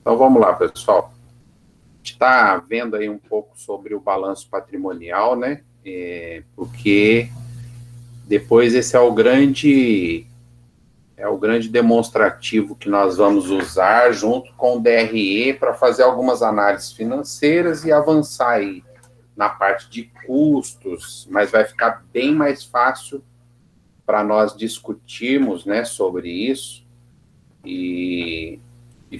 Então, vamos lá, pessoal. A gente está vendo aí um pouco sobre o balanço patrimonial, né? Porque depois esse é o grande demonstrativo que nós vamos usar junto com o DRE para fazer algumas análises financeiras e avançar aí na parte de custos, mas vai ficar bem mais fácil para nós discutirmos, né, sobre isso e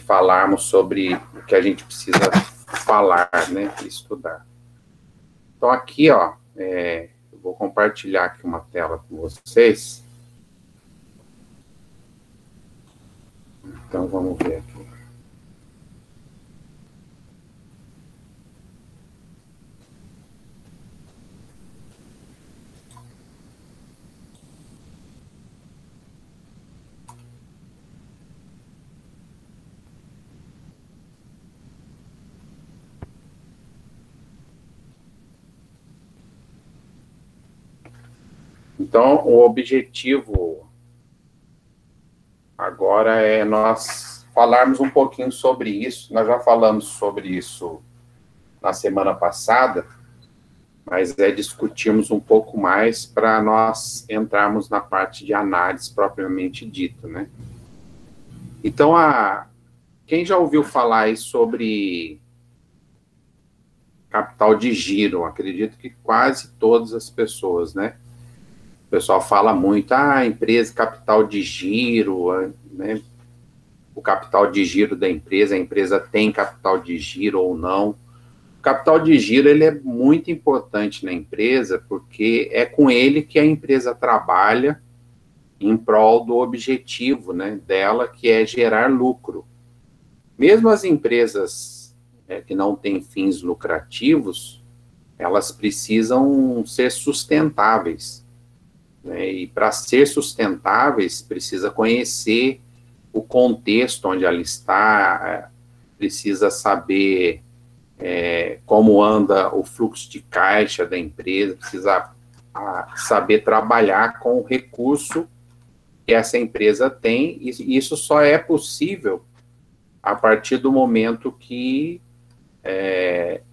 falarmos sobre o que a gente precisa falar, né, estudar. Então, aqui, ó, eu vou compartilhar aqui uma tela com vocês. Então, vamos ver aqui. Então, o objetivo agora é nós falarmos um pouquinho sobre isso. Nós já falamos sobre isso na semana passada, mas discutirmos um pouco mais para nós entrarmos na parte de análise propriamente dita, né? Então, quem já ouviu falar aí sobre capital de giro? Acredito que quase todas as pessoas, né? O pessoal fala muito, empresa, capital de giro, né? O capital de giro da empresa, a empresa tem capital de giro ou não. O capital de giro, ele é muito importante na empresa, porque é com ele que a empresa trabalha em prol do objetivo, né, dela, que é gerar lucro. Mesmo as empresas que não têm fins lucrativos, elas precisam ser sustentáveis, né? E para ser sustentáveis, precisa conhecer o contexto onde ela está, precisa saber como anda o fluxo de caixa da empresa, precisa saber trabalhar com o recurso que essa empresa tem, e isso só é possível a partir do momento que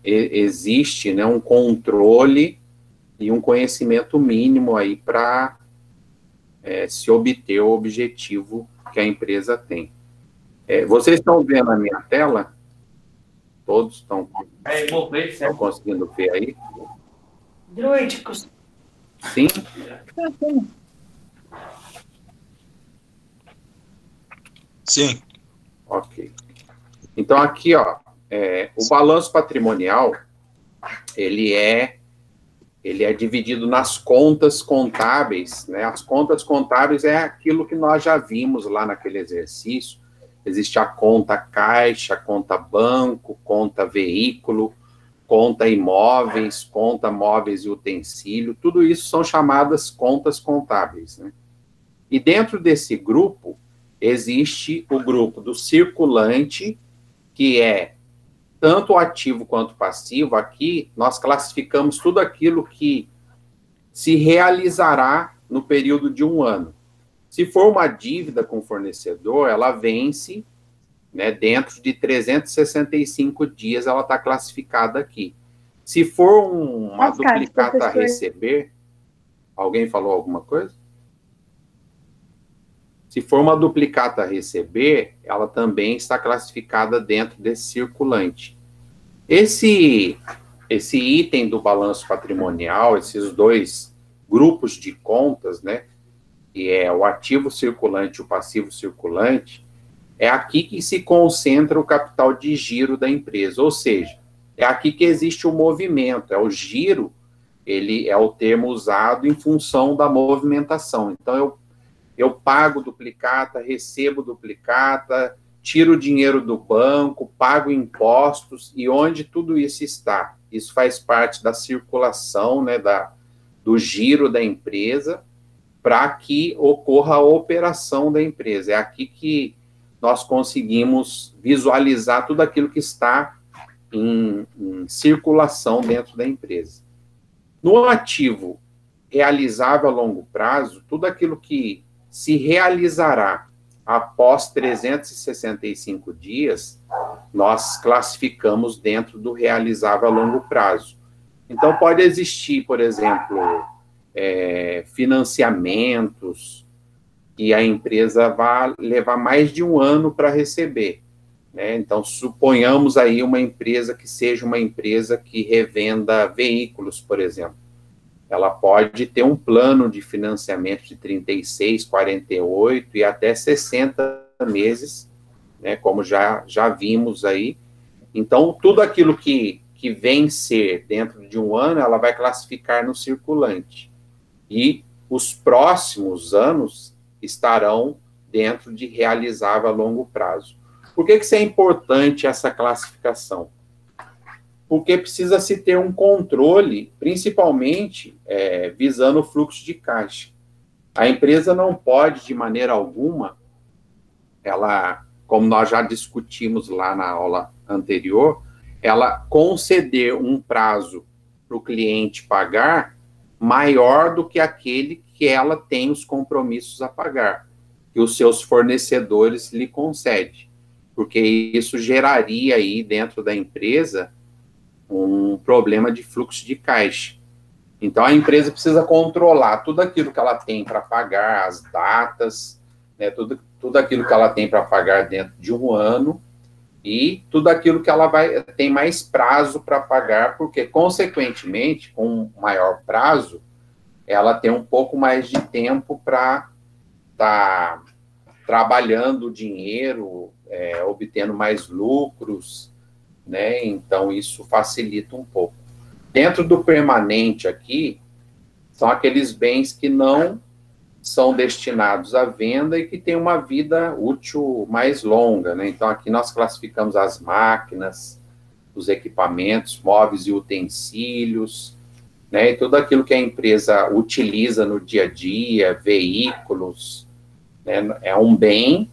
existe, né, um controle e um conhecimento mínimo aí para se obter o objetivo que a empresa tem. Vocês estão vendo a minha tela? Todos estão conseguindo ver aí? Druídicos. Sim? Sim. Ok. Então, aqui, ó, o balanço patrimonial, ele é dividido nas contas contábeis, né? As contas contábeis é aquilo que nós já vimos lá naquele exercício. Existe a conta caixa, conta banco, conta veículo, conta imóveis, conta móveis e utensílio, tudo isso são chamadas contas contábeis, né? E dentro desse grupo, existe o grupo do circulante, que é tanto o ativo quanto o passivo. Aqui, nós classificamos tudo aquilo que se realizará no período de um ano. Se for uma dívida com o fornecedor, ela vence, né, dentro de 365 dias, ela está classificada aqui. Se for uma duplicata a receber, alguém falou alguma coisa? Se for uma duplicata a receber, ela também está classificada dentro desse circulante. Esse item do balanço patrimonial, esses dois grupos de contas, né, que é o ativo circulante e o passivo circulante, é aqui que se concentra o capital de giro da empresa, ou seja, é aqui que existe o movimento, o giro, ele é o termo usado em função da movimentação. Então, eu pago duplicata, recebo duplicata, tiro o dinheiro do banco, pago impostos, e onde tudo isso está? Isso faz parte da circulação, né, do giro da empresa, para que ocorra a operação da empresa. É aqui que nós conseguimos visualizar tudo aquilo que está em circulação dentro da empresa. No ativo realizável a longo prazo, tudo aquilo que se realizará após 365 dias, nós classificamos dentro do realizável a longo prazo. Então, pode existir, por exemplo, financiamentos que a empresa vai levar mais de um ano para receber, né? Então, suponhamos aí uma empresa que seja uma empresa que revenda veículos, por exemplo. Ela pode ter um plano de financiamento de 36, 48 e até 60 meses, né, como já vimos aí. Então, tudo aquilo que vencer dentro de um ano, ela vai classificar no circulante. E os próximos anos estarão dentro de realizável a longo prazo. Por que isso é importante, essa classificação? Porque precisa se ter um controle, principalmente visando o fluxo de caixa. A empresa não pode, de maneira alguma, ela, como nós já discutimos lá na aula anterior, ela conceder um prazo para o cliente pagar maior do que aquele que ela tem os compromissos a pagar, que os seus fornecedores lhe concedem, porque isso geraria aí dentro da empresa um problema de fluxo de caixa. Então, a empresa precisa controlar tudo aquilo que ela tem para pagar, as datas, né, tudo aquilo que ela tem para pagar dentro de um ano e tudo aquilo que ela tem mais prazo para pagar, porque, consequentemente, com maior prazo, ela tem um pouco mais de tempo para estar trabalhando o dinheiro, obtendo mais lucros, né? Então, isso facilita um pouco. Dentro do permanente aqui, são aqueles bens que não são destinados à venda e que têm uma vida útil mais longa, né? Então, aqui nós classificamos as máquinas, os equipamentos, móveis e utensílios, né? E tudo aquilo que a empresa utiliza no dia a dia, veículos, né? É um bem,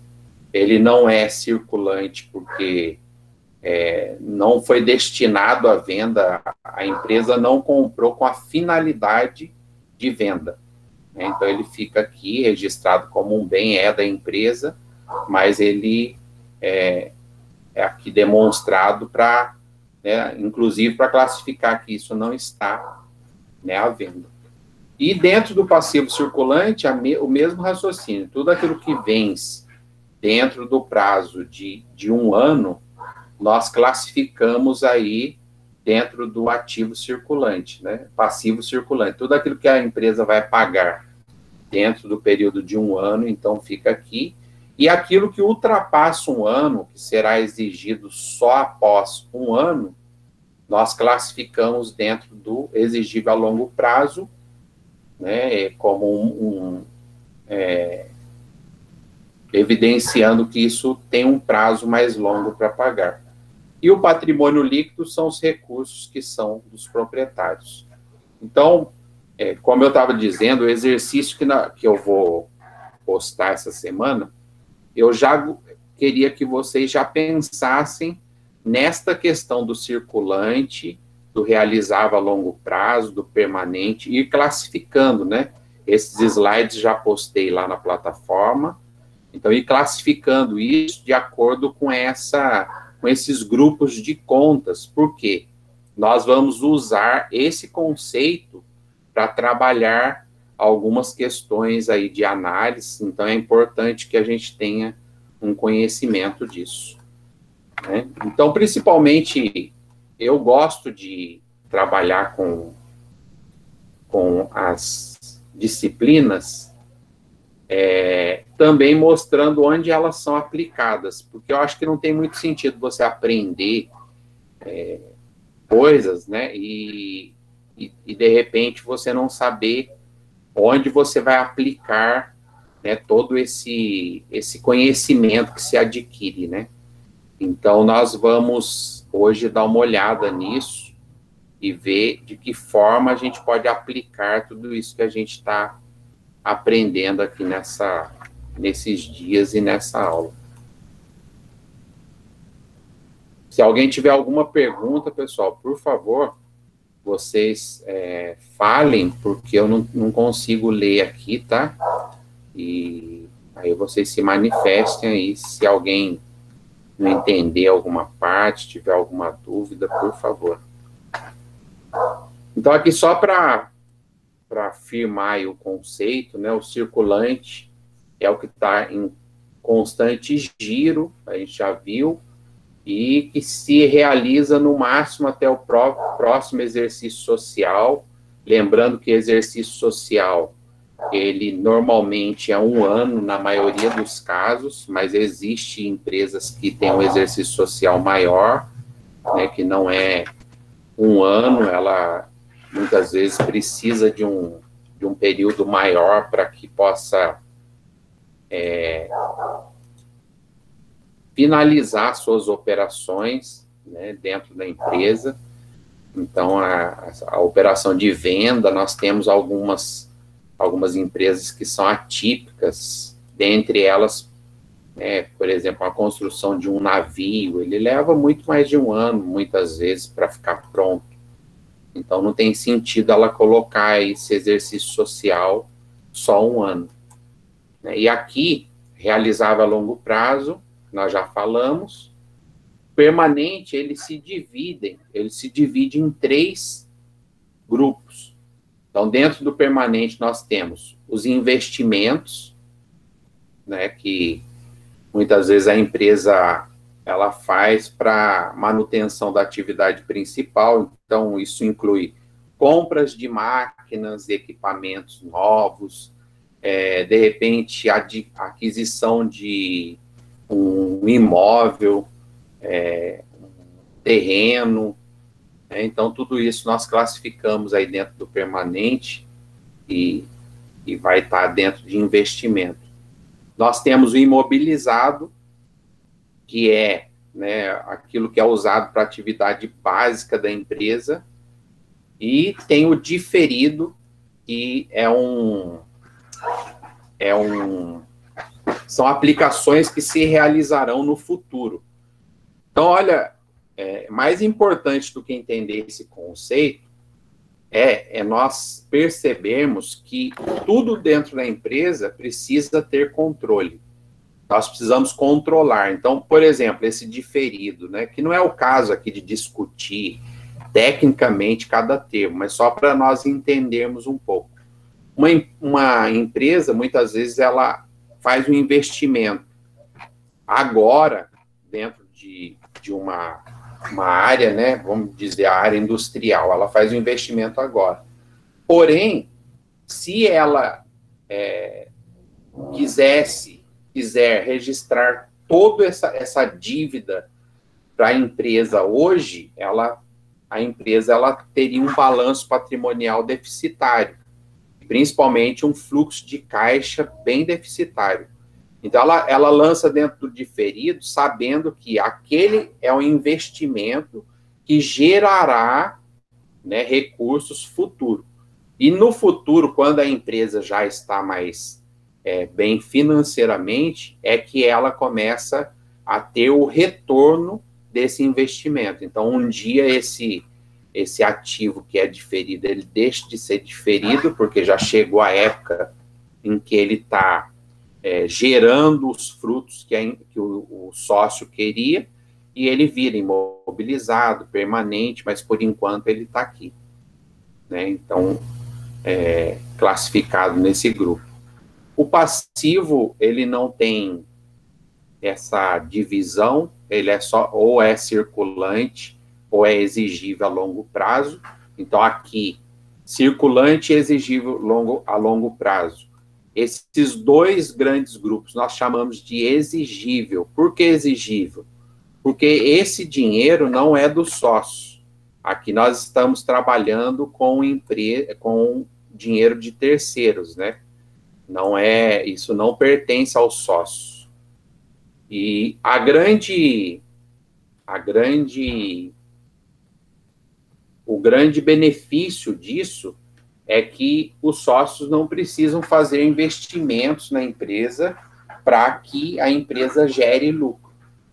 ele não é circulante porque não foi destinado à venda, a empresa não comprou com a finalidade de venda. Então, ele fica aqui registrado como um bem, da empresa, mas ele é aqui demonstrado para, né, inclusive, para classificar que isso não está, né, à venda. E dentro do passivo circulante, o mesmo raciocínio. Tudo aquilo que vence dentro do prazo de um ano, nós classificamos aí dentro do ativo circulante, né? Passivo circulante. Tudo aquilo que a empresa vai pagar dentro do período de um ano, então fica aqui. E aquilo que ultrapassa um ano, que será exigido só após um ano, nós classificamos dentro do exigível a longo prazo, né? Como evidenciando que isso tem um prazo mais longo para pagar. E o patrimônio líquido são os recursos que são dos proprietários. Então, como eu estava dizendo, o exercício que eu vou postar essa semana, eu já queria que vocês já pensassem nesta questão do circulante, do realizável a longo prazo, do permanente, e classificando, né? Esses slides já postei lá na plataforma. Então, ir classificando isso de acordo com esses grupos de contas. Por quê? Nós vamos usar esse conceito para trabalhar algumas questões aí de análise, então é importante que a gente tenha um conhecimento disso, né? Então, principalmente, eu gosto de trabalhar com as disciplinas, também mostrando onde elas são aplicadas, porque eu acho que não tem muito sentido você aprender coisas, né, e de repente você não saber onde você vai aplicar, né, todo esse conhecimento que se adquire, né. Então, nós vamos hoje dar uma olhada nisso e ver de que forma a gente pode aplicar tudo isso que a gente está aprendendo aqui nesses dias e nessa aula. Se alguém tiver alguma pergunta, pessoal, por favor, vocês falem, porque eu não consigo ler aqui, tá? E aí vocês se manifestem aí, se alguém não entender alguma parte, tiver alguma dúvida, por favor. Então, aqui só para afirmar aí o conceito, né, o circulante é o que está em constante giro, a gente já viu, e que se realiza no máximo até o próximo exercício social. Lembrando que exercício social, ele normalmente é 1 ano na maioria dos casos, mas existe empresas que têm um exercício social maior, né, que não é 1 ano, ela muitas vezes precisa de um período maior para que possa finalizar suas operações, né, dentro da empresa. Então, a operação de venda, nós temos algumas empresas que são atípicas, dentre elas, por exemplo, a construção de um navio, ele leva muito mais de 1 ano, muitas vezes, para ficar pronto. Então, não tem sentido ela colocar esse exercício social só 1 ano. E aqui, realizável a longo prazo, nós já falamos. Permanente, ele se divide em 3 grupos. Então, dentro do permanente, nós temos os investimentos, né, que muitas vezes a empresa ela faz para manutenção da atividade principal. Então, isso inclui compras de máquinas e equipamentos novos, de repente, a aquisição de um imóvel, um terreno, né? Então, tudo isso nós classificamos aí dentro do permanente e vai estar dentro de investimento. Nós temos o imobilizado, que é, né, aquilo que é usado para a atividade básica da empresa, e tem o diferido, que são aplicações que se realizarão no futuro. Então, olha, mais importante do que entender esse conceito é nós percebermos que tudo dentro da empresa precisa ter controle. Nós precisamos controlar. Então, por exemplo, esse diferido, né, que não é o caso aqui de discutir tecnicamente cada termo, mas só para nós entendermos um pouco. Uma empresa, muitas vezes, ela faz um investimento agora, dentro de uma área, né, vamos dizer, a área industrial, ela faz um investimento agora. Porém, se ela quiser registrar toda essa dívida para a empresa hoje, a empresa teria um balanço patrimonial deficitário, principalmente um fluxo de caixa bem deficitário. Então, ela lança dentro do diferido, sabendo que aquele é um investimento que gerará, né, recursos futuros. E no futuro, quando a empresa já está mais bem financeiramente, é que ela começa a ter o retorno desse investimento. Então, um dia esse ativo que é diferido, ele deixa de ser diferido, porque já chegou a época em que ele está gerando os frutos que o sócio queria, e ele vira imobilizado, permanente, mas por enquanto ele está aqui, né? Então, classificado nesse grupo. O passivo, ele não tem essa divisão, ele ou é circulante, ou é exigível a longo prazo. Então, aqui, circulante e exigível a longo prazo. Esses 2 grandes grupos nós chamamos de exigível. Por que exigível? Porque esse dinheiro não é do sócio. Aqui nós estamos trabalhando com dinheiro de terceiros, né? Isso não pertence ao sócio. E o grande benefício disso é que os sócios não precisam fazer investimentos na empresa para que a empresa gere lucro.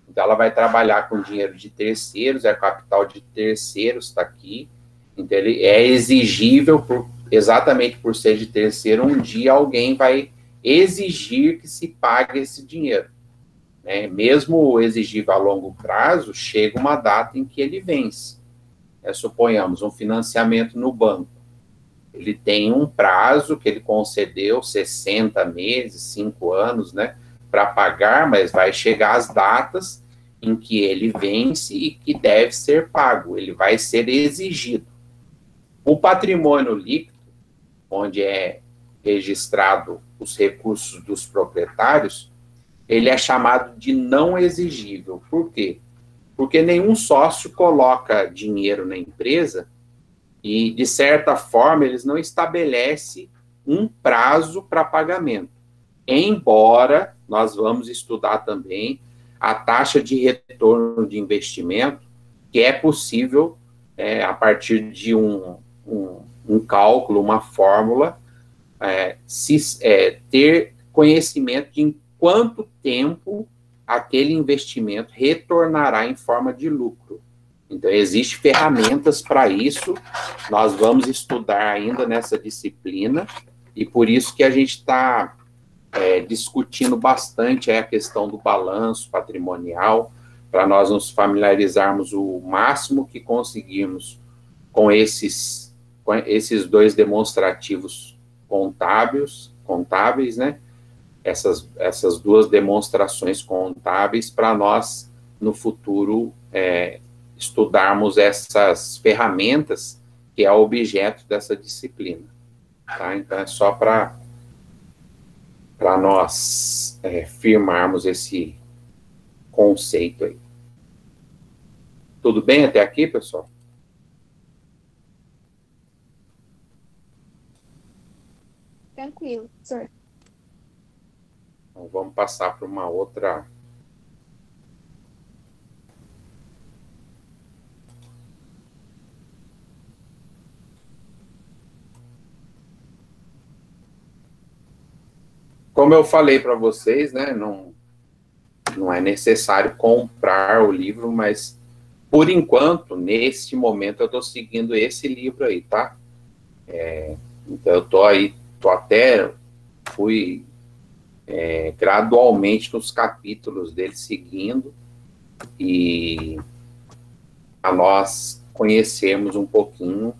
Então, ela vai trabalhar com dinheiro de terceiros, capital de terceiros está aqui. Então, ele é exigível, exatamente por ser de terceiro, um dia alguém vai exigir que se pague esse dinheiro. né? Mesmo o exigível a longo prazo, chega uma data em que ele vence. Suponhamos um financiamento no banco. Ele tem um prazo que ele concedeu, 60 meses, 5 anos, né, para pagar, mas vai chegar as datas em que ele vence e que deve ser pago, ele vai ser exigido. O patrimônio líquido, onde é registrado os recursos dos proprietários, ele é chamado de não exigível. Por quê? Porque nenhum sócio coloca dinheiro na empresa e, de certa forma, eles não estabelecem um prazo para pagamento. Embora nós vamos estudar também a taxa de retorno de investimento, que é possível, a partir de um cálculo, uma fórmula, ter conhecimento de em quanto tempo aquele investimento retornará em forma de lucro. Então, existem ferramentas para isso, nós vamos estudar ainda nessa disciplina, e por isso que a gente está discutindo bastante a questão do balanço patrimonial, para nós nos familiarizarmos o máximo que conseguirmos com esses dois demonstrativos contábeis, né? Essas duas demonstrações contábeis, para nós, no futuro, estudarmos essas ferramentas que é o objeto dessa disciplina. Tá? Então, é só para nós firmarmos esse conceito aí. Tudo bem até aqui, pessoal? Tranquilo, professor. Então, vamos passar para uma outra... Como eu falei para vocês, né, não é necessário comprar o livro, mas, por enquanto, neste momento, eu estou seguindo esse livro aí, tá? Então, eu fui gradualmente nos capítulos dele seguindo, e a nós conhecermos um pouquinho,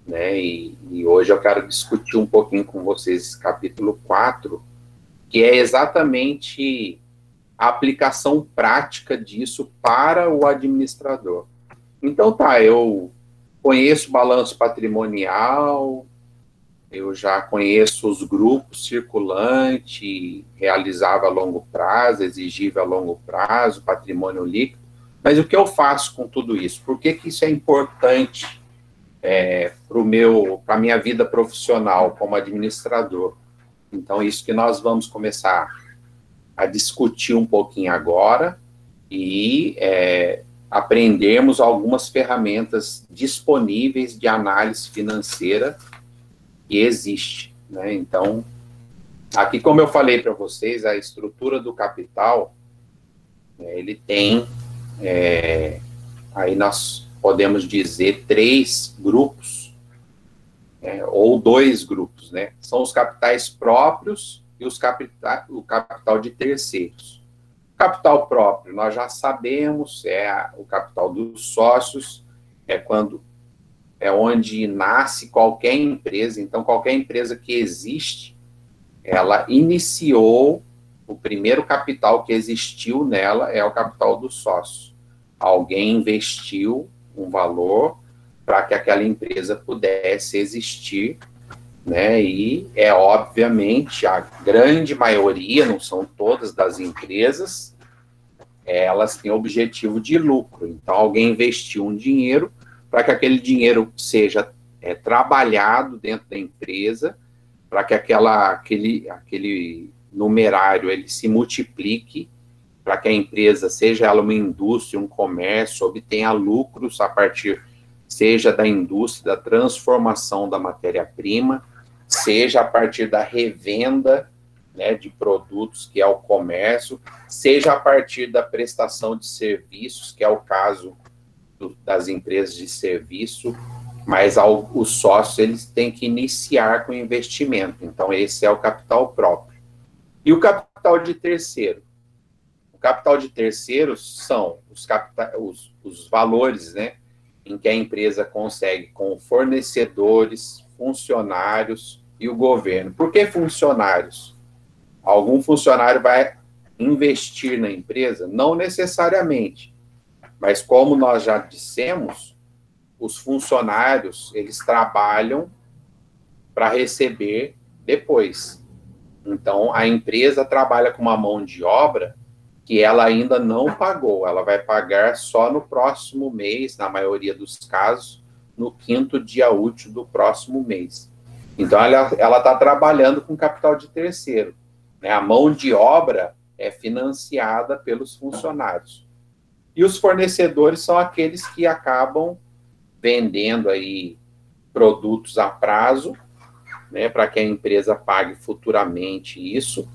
né, e hoje eu quero discutir um pouquinho com vocês esse capítulo 4, que é exatamente a aplicação prática disso para o administrador. Então tá, eu conheço o balanço patrimonial, eu já conheço os grupos circulante, realizável a longo prazo, exigível a longo prazo, patrimônio líquido, mas o que eu faço com tudo isso? Por que isso é importante para a minha vida profissional como administrador? Então, isso que nós vamos começar a discutir um pouquinho agora e aprendermos algumas ferramentas disponíveis de análise financeira que existe, né? Então, aqui, como eu falei para vocês, a estrutura do capital, ele tem, aí nós podemos dizer, 3 grupos, ou 2 grupos, né? São os capitais próprios e o capital de terceiros. O capital próprio, nós já sabemos, o capital dos sócios, onde nasce qualquer empresa. Então, qualquer empresa que existe, ela iniciou, o primeiro capital que existiu nela é o capital dos sócios. Alguém investiu um valor para que aquela empresa pudesse existir, né? E obviamente, a grande maioria, não são todas das empresas, elas têm objetivo de lucro. Então, alguém investiu um dinheiro para que aquele dinheiro seja trabalhado dentro da empresa, para que aquele numerário ele se multiplique, para que a empresa, seja ela uma indústria, um comércio, obtenha lucros a partir, seja da indústria, da transformação da matéria-prima, seja a partir da revenda, né, de produtos, que é o comércio, seja a partir da prestação de serviços, que é o caso das empresas de serviço, mas os sócios, eles têm que iniciar com investimento. Então, esse é o capital próprio. E o capital de terceiro? capital de terceiros são os valores, né, em que a empresa consegue com fornecedores, funcionários e o governo. Por que funcionários? Algum funcionário vai investir na empresa? Não necessariamente, mas como nós já dissemos, os funcionários, eles trabalham para receber depois. Então, a empresa trabalha com uma mão de obra que ela ainda não pagou, ela vai pagar só no próximo mês, na maioria dos casos, no 5º dia útil do próximo mês. Então, ela está trabalhando com capital de terceiro, né? A mão de obra é financiada pelos funcionários. E os fornecedores são aqueles que acabam vendendo aí produtos a prazo, né, para que a empresa pague futuramente isso.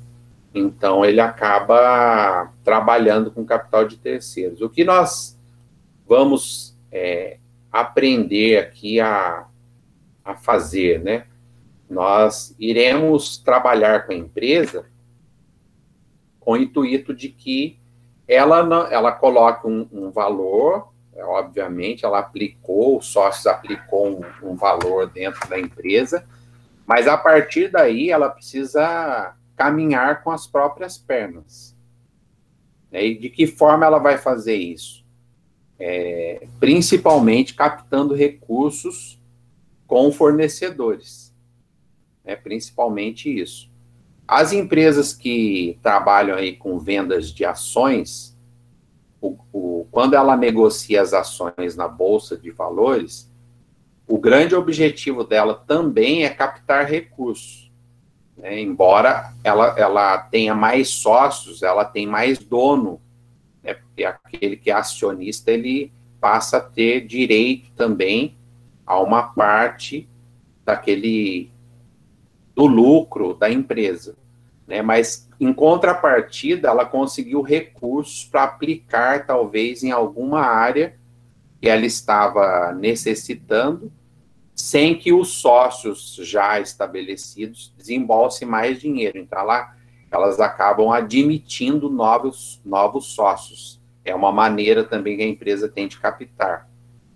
Então, ele acaba trabalhando com capital de terceiros. O que nós vamos aprender aqui a fazer, né? Nós iremos trabalhar com a empresa com o intuito de que ela coloque um valor, obviamente, ela aplicou, o sócio aplicou um valor dentro da empresa, mas a partir daí ela precisa caminhar com as próprias pernas. E de que forma ela vai fazer isso? Principalmente captando recursos com fornecedores. Principalmente isso. As empresas que trabalham aí com vendas de ações, quando ela negocia as ações na Bolsa de Valores, o grande objetivo dela também é captar recursos. Embora ela tenha mais sócios, ela tem mais dono, né, porque aquele que é acionista, ele passa a ter direito também a uma parte do lucro da empresa, né, mas em contrapartida ela conseguiu recursos para aplicar talvez em alguma área que ela estava necessitando, sem que os sócios já estabelecidos desembolsem mais dinheiro. Então, elas acabam admitindo novos sócios. É uma maneira também que a empresa tem de captar,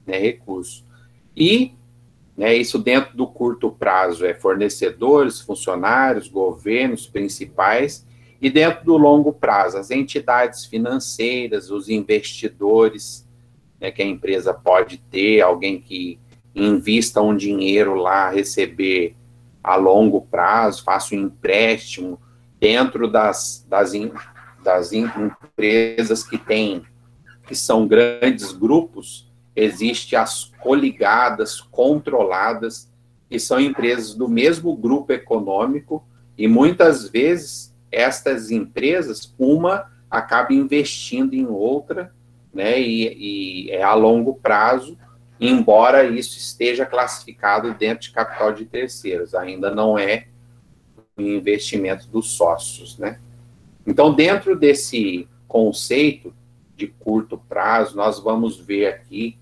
né, recursos. E, né, isso dentro do curto prazo é fornecedores, funcionários, governos principais, e dentro do longo prazo, as entidades financeiras, os investidores, né, que a empresa pode ter, alguém que invista um dinheiro lá, receber a longo prazo, faça um empréstimo dentro das empresas que são grandes grupos, existem as coligadas, controladas, que são empresas do mesmo grupo econômico, e muitas vezes estas empresas, uma acaba investindo em outra, né, e é a longo prazo, embora isso esteja classificado dentro de capital de terceiros, ainda não é um investimento dos sócios, né? Então, dentro desse conceito de curto prazo, nós vamos ver aqui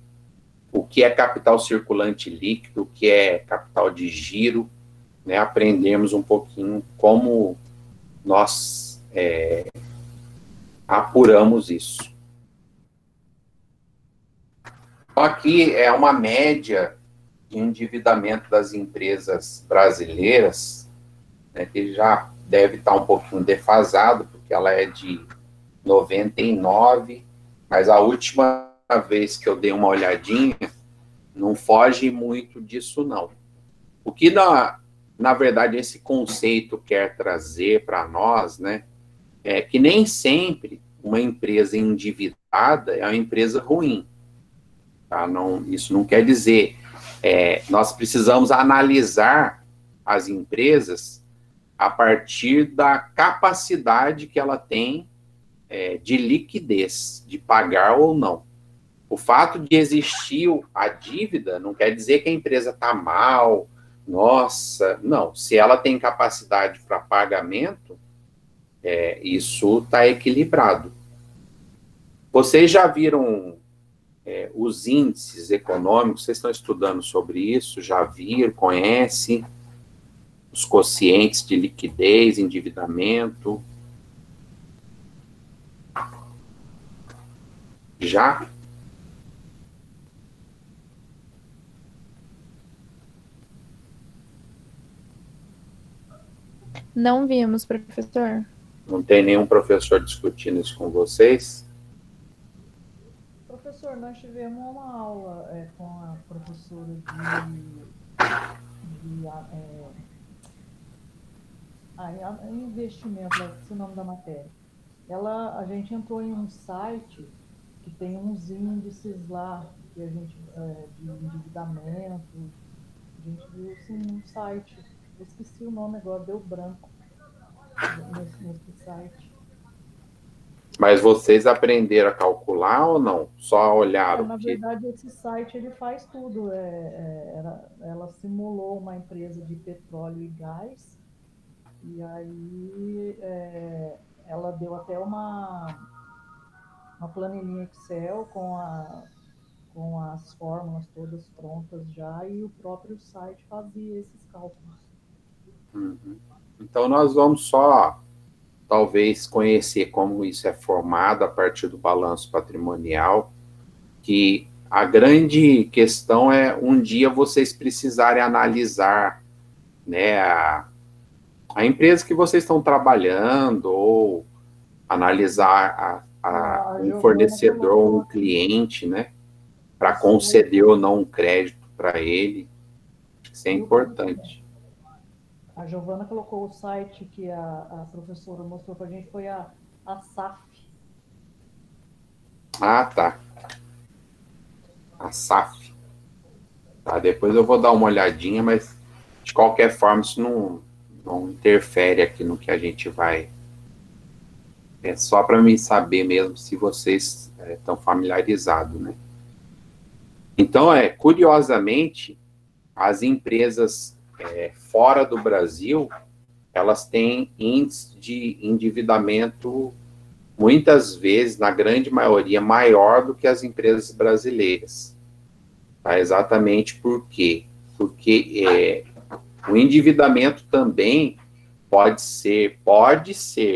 o que é capital circulante líquido, o que é capital de giro, né? Aprendemos um pouquinho como nós apuramos isso. Aqui é uma média de endividamento das empresas brasileiras, né, que já deve estar um pouquinho defasado, porque ela é de 99, mas a última vez que eu dei uma olhadinha, não foge muito disso, não. O que, na verdade, esse conceito quer trazer para nós, né, é que nem sempre uma empresa endividada é uma empresa ruim. Tá? Isso não quer dizer. Nós precisamos analisar as empresas a partir da capacidade que ela tem de liquidez, de pagar ou não. O fato de existir a dívida não quer dizer que a empresa está mal, nossa, não. Se ela tem capacidade para pagamento, isso está equilibrado. Vocês já viram os índices econômicos? Vocês estão estudando sobre isso? Já viram, conhecem os quocientes de liquidez, endividamento? Já? Não vimos, professor. Não tem nenhum professor discutindo isso com vocês? Professor, nós tivemos uma aula com a professora investimento, esse é o nome da matéria. A gente entrou em um site que tem uns índices lá, que a gente, de endividamento, a gente viu assim, um site, eu esqueci o nome agora, deu branco nesse site. Mas vocês aprenderam a calcular ou não? Só olharam? Na verdade, esse site ele faz tudo. Ela simulou uma empresa de petróleo e gás, e aí ela deu até uma planilhinha Excel com as fórmulas todas prontas já, e o próprio site fazia esses cálculos. Uhum. Então, nós vamos só, talvez, conhecer como isso é formado a partir do balanço patrimonial, que a grande questão é, um dia, vocês precisarem analisar, né, a empresa que vocês estão trabalhando, ou analisar um fornecedor ou um cliente, né, para conceder ou não um crédito para ele. Isso é importante. A Giovana colocou o site que a professora mostrou para a gente, foi a SAF. Ah, tá. A SAF. Tá, depois eu vou dar uma olhadinha, mas de qualquer forma isso não interfere aqui no que a gente vai... É só para mim saber mesmo se vocês estão familiarizados, né? Então, curiosamente, as empresas fora do Brasil, elas têm índice de endividamento, muitas vezes, na grande maioria, maior do que as empresas brasileiras. Tá? Exatamente por quê? Porque o endividamento também pode ser,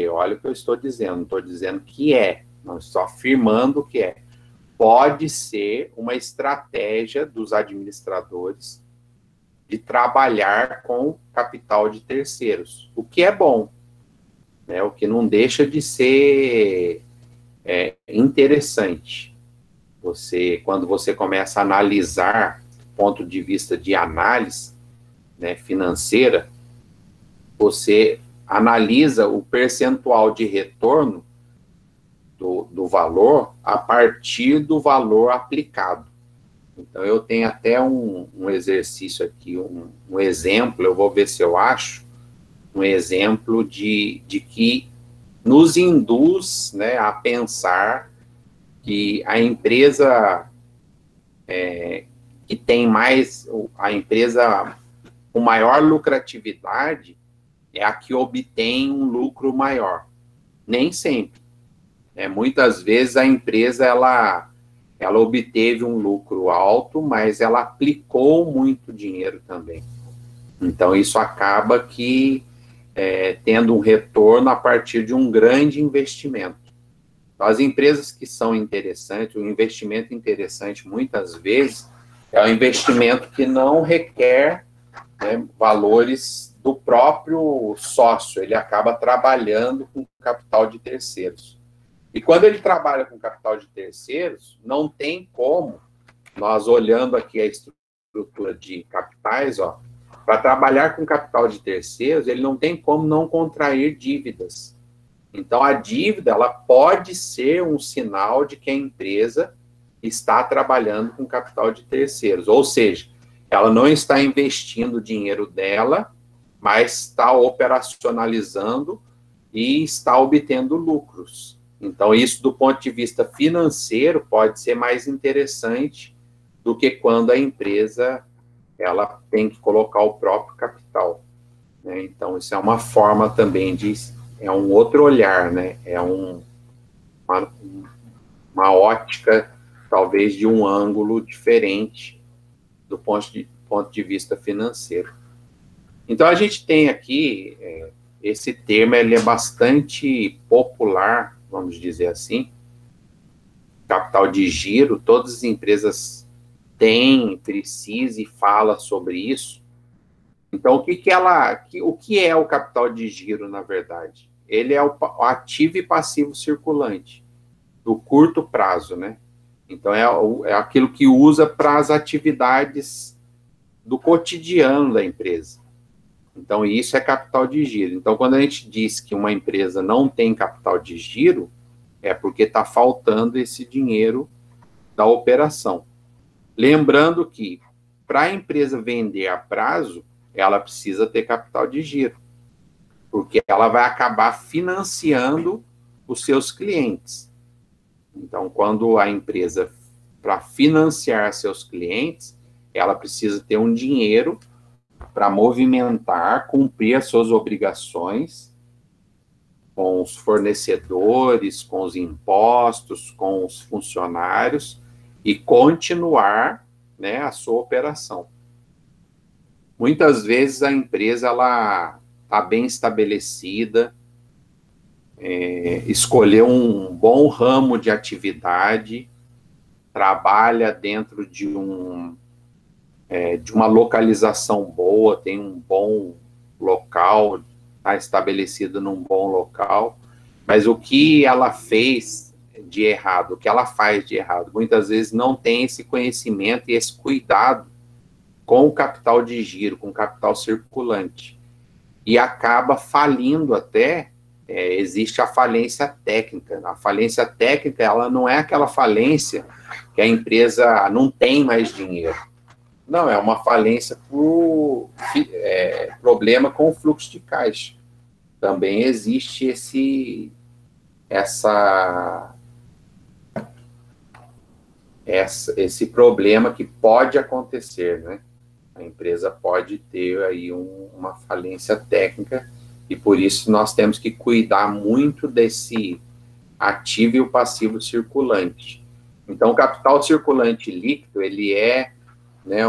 olha o que eu estou dizendo, não estou dizendo que não estou afirmando que pode ser uma estratégia dos administradores de trabalhar com capital de terceiros, o que é bom, né? O que não deixa de ser interessante. Quando você começa a analisar do ponto de vista de análise, né, financeira, você analisa o percentual de retorno do valor a partir do valor aplicado. Então, eu tenho até um exercício aqui, um exemplo, eu vou ver se eu acho, um exemplo de que nos induz, né, a pensar que a empresa que tem a empresa com maior lucratividade é a que obtém um lucro maior. Nem sempre. Muitas vezes a empresa, ela obteve um lucro alto, mas ela aplicou muito dinheiro também. Então, isso acaba tendo um retorno a partir de um grande investimento. Então, as empresas que são interessantes, o investimento interessante, muitas vezes, é um investimento que não requer, né, valores do próprio sócio, ele acaba trabalhando com capital de terceiros. E quando ele trabalha com capital de terceiros, não tem como, nós olhando aqui a estrutura de capitais, para trabalhar com capital de terceiros, ele não tem como não contrair dívidas. Então, a dívida, ela pode ser um sinal de que a empresa está trabalhando com capital de terceiros, ou seja, ela não está investindo o dinheiro dela, mas está operacionalizando e está obtendo lucros. Então, isso, do ponto de vista financeiro, pode ser mais interessante do que quando a empresa ela tem que colocar o próprio capital, né? Então, isso é uma forma também é um outro olhar, né? É uma ótica, talvez, de um ângulo diferente do ponto de vista financeiro. Então, a gente tem aqui, esse termo, ele é bastante popular, vamos dizer assim, capital de giro, todas as empresas têm, precisam e falam sobre isso. Então, o que é o capital de giro, na verdade? Ele é o ativo e passivo circulante, do curto prazo, né? Então, é aquilo que usa para as atividades do cotidiano da empresa. Então, isso é capital de giro. Então, quando a gente diz que uma empresa não tem capital de giro, é porque está faltando esse dinheiro da operação. Lembrando que, para a empresa vender a prazo, ela precisa ter capital de giro, porque ela vai acabar financiando os seus clientes. Então, quando a empresa, para financiar seus clientes, ela precisa ter um dinheiro para movimentar, cumprir as suas obrigações com os fornecedores, com os impostos, com os funcionários e continuar, né, a sua operação. Muitas vezes a empresa está bem estabelecida, escolheu um bom ramo de atividade, trabalha dentro de uma localização boa, tem um bom local, está estabelecida num bom local, mas o que ela fez de errado, o que ela faz de errado, muitas vezes não tem esse conhecimento e esse cuidado com o capital de giro, com o capital circulante, e acaba falindo até, existe a falência técnica. A falência técnica, ela não é aquela falência que a empresa não tem mais dinheiro. Não, é uma falência por problema com o fluxo de caixa. Também existe esse problema que pode acontecer, né? A empresa pode ter aí uma falência técnica e por isso nós temos que cuidar muito desse ativo e o passivo circulante. Então, o capital circulante líquido, ele é, né,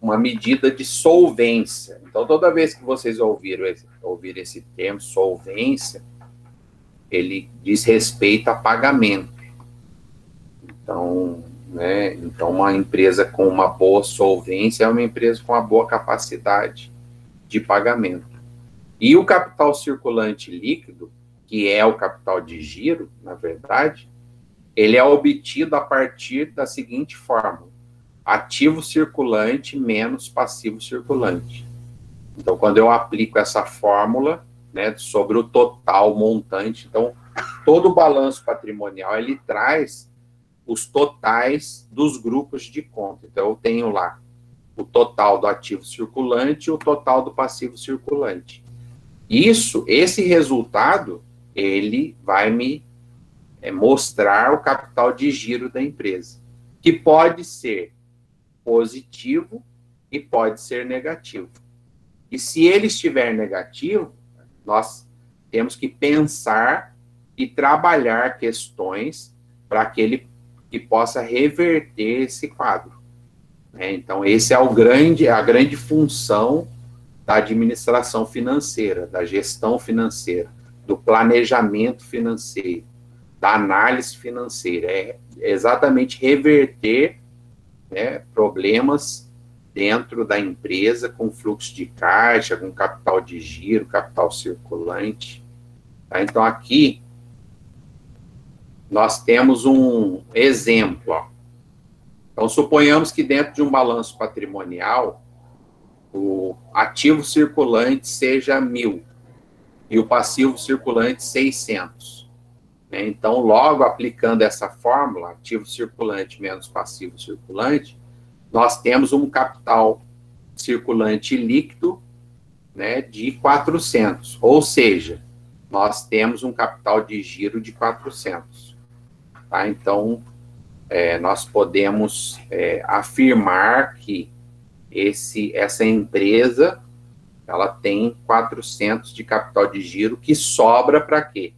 uma medida de solvência. Então, toda vez que vocês ouvirem esse termo, solvência, ele diz respeito a pagamento. Então, né, uma empresa com uma boa solvência é uma empresa com uma boa capacidade de pagamento. E o capital circulante líquido, que é o capital de giro, na verdade, ele é obtido a partir da seguinte fórmula: ativo circulante menos passivo circulante. Então, quando eu aplico essa fórmula, né, sobre o total montante, então, todo o balanço patrimonial, ele traz os totais dos grupos de conta. Então, eu tenho lá o total do ativo circulante e o total do passivo circulante. Esse resultado, ele vai me mostrar o capital de giro da empresa, que pode ser positivo e pode ser negativo. E se ele estiver negativo, nós temos que pensar e trabalhar questões para que ele possa reverter esse quadro. Então, esse é a grande função da administração financeira, da gestão financeira, do planejamento financeiro, da análise financeira. É exatamente reverter, né, problemas dentro da empresa com fluxo de caixa, com capital de giro, capital circulante. Tá? Então, aqui, nós temos um exemplo. Ó. Então, suponhamos que dentro de um balanço patrimonial, o ativo circulante seja 1.000 e o passivo circulante 600. Então, logo aplicando essa fórmula, ativo circulante menos passivo circulante, nós temos um capital circulante líquido, né, de 400. Ou seja, nós temos um capital de giro de 400. Tá? Então, nós podemos afirmar que essa empresa, ela tem 400 de capital de giro que sobra para quê?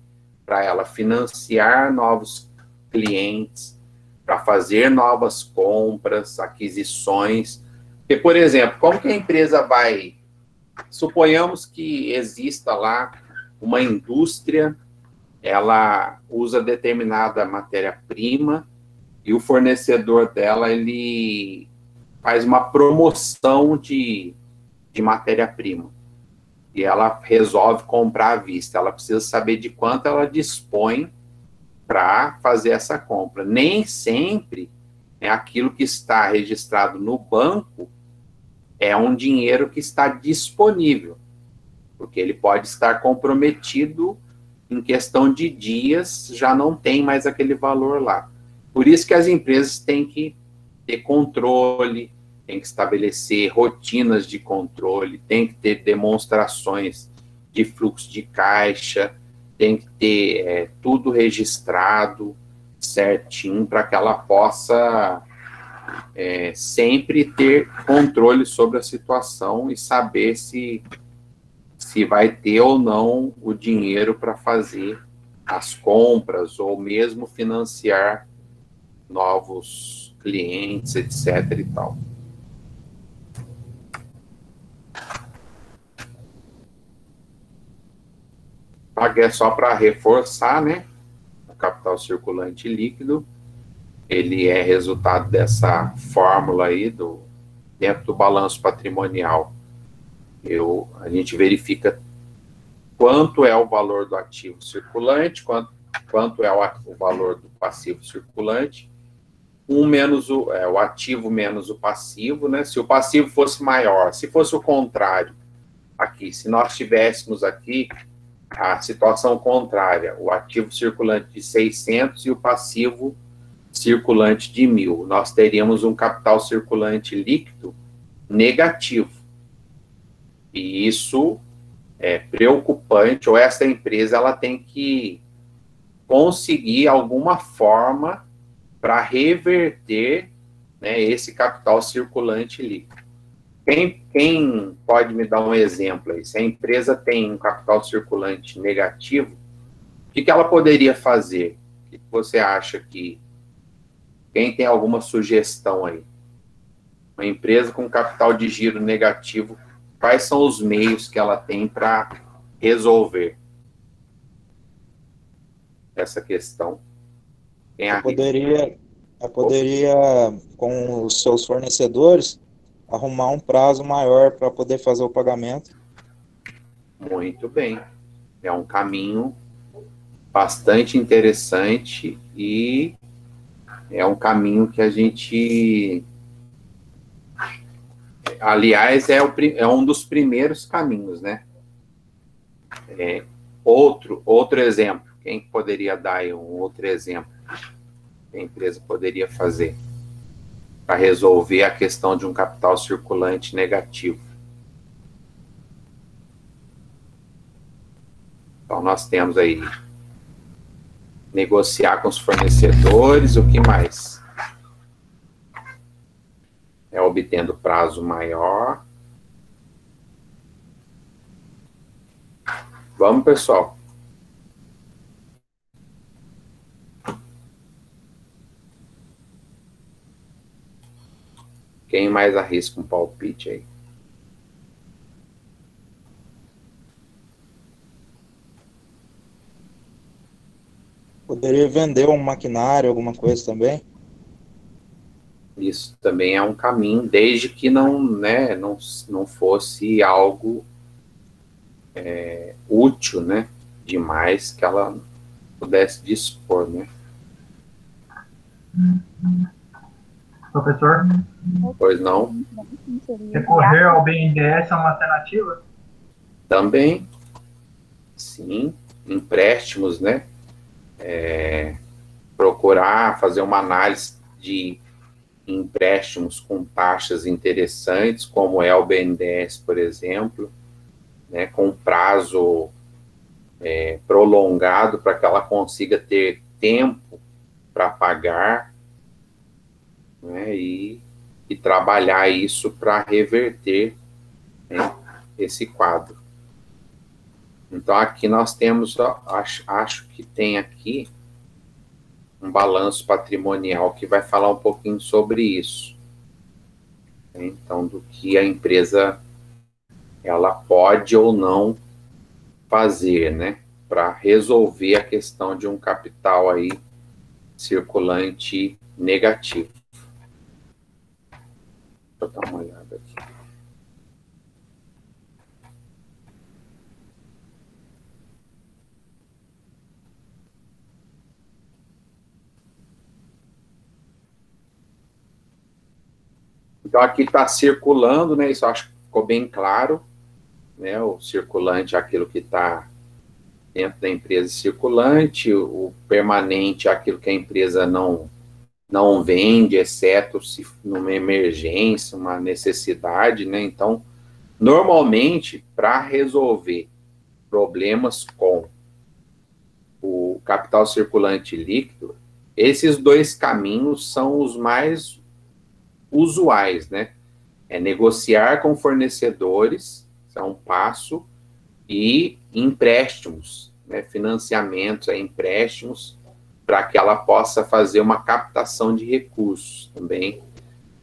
Para ela financiar novos clientes, para fazer novas compras, aquisições. Porque, por exemplo, como que a empresa suponhamos que exista lá uma indústria ela usa determinada matéria-prima e o fornecedor dela, ele faz uma promoção de matéria-prima. E ela resolve comprar à vista. Ela precisa saber de quanto ela dispõe para fazer essa compra. Nem sempre aquilo que está registrado no banco é um dinheiro que está disponível, porque ele pode estar comprometido em questão de dias, já não tem mais aquele valor lá. Por isso que as empresas têm que ter controle, têm que estabelecer rotinas de controle, tem que ter demonstrações de fluxo de caixa, tem que ter tudo registrado certinho para que ela possa sempre ter controle sobre a situação e saber se vai ter ou não o dinheiro para fazer as compras ou mesmo financiar novos clientes, etc. e tal. Aqui é só para reforçar, né? O capital circulante líquido, ele é resultado dessa fórmula aí dentro do balanço patrimonial. A gente verifica quanto é o valor do ativo circulante, quanto é o valor do passivo circulante, menos o ativo menos o passivo, né? Se o passivo fosse maior, se fosse o contrário, aqui, se nós tivéssemos aqui a situação contrária, o ativo circulante de 600 e o passivo circulante de 1.000, nós teríamos um capital circulante líquido negativo. E isso é preocupante, ou essa empresa ela tem que conseguir alguma forma para reverter, né, esse capital circulante líquido. Quem pode me dar um exemplo aí? Se a empresa tem um capital circulante negativo, o que ela poderia fazer? O que você acha que... Quem tem alguma sugestão aí? Uma empresa com capital de giro negativo, quais são os meios que ela tem para resolver essa questão? Eu poderia, com os seus fornecedores, arrumar um prazo maior para poder fazer o pagamento. Muito bem. É um caminho bastante interessante e é um caminho que a gente... Aliás, é um dos primeiros caminhos, né? Outro exemplo. Quem poderia dar aí um outro exemplo que a empresa poderia fazer para resolver a questão de um capital circulante negativo? Então, nós temos aí negociar com os fornecedores, o que mais? Obtendo prazo maior. Vamos, pessoal. Quem mais arrisca um palpite aí? Poderia vender um maquinário, alguma coisa também? Isso também é um caminho, desde que não fosse algo útil, né? Demais que ela pudesse dispor, né? Professor? Pois não? Recorrer ao BNDES é uma alternativa? Também, sim, empréstimos, né? Procurar fazer uma análise de empréstimos com taxas interessantes, como é o BNDES, por exemplo, né, com prazo prolongado para que ela consiga ter tempo para pagar, né, e trabalhar isso para reverter, né, esse quadro. Então, aqui nós temos, acho que tem aqui um balanço patrimonial que vai falar um pouquinho sobre isso. Então, do que a empresa ela pode ou não fazer, né? para resolver a questão de um capital aí circulante negativo. Deixa eu dar uma olhada aqui. Então, aqui está circulando, né? Isso eu acho que ficou bem claro, né? O circulante é aquilo que está dentro da empresa circulante, o permanente é aquilo que a empresa não vende, exceto se numa emergência, uma necessidade, né? Então, normalmente, para resolver problemas com o capital circulante líquido, esses dois caminhos são os mais usuais, né? É negociar com fornecedores, isso é um passo, e empréstimos, né? Financiamentos, empréstimos, para que ela possa fazer uma captação de recursos também,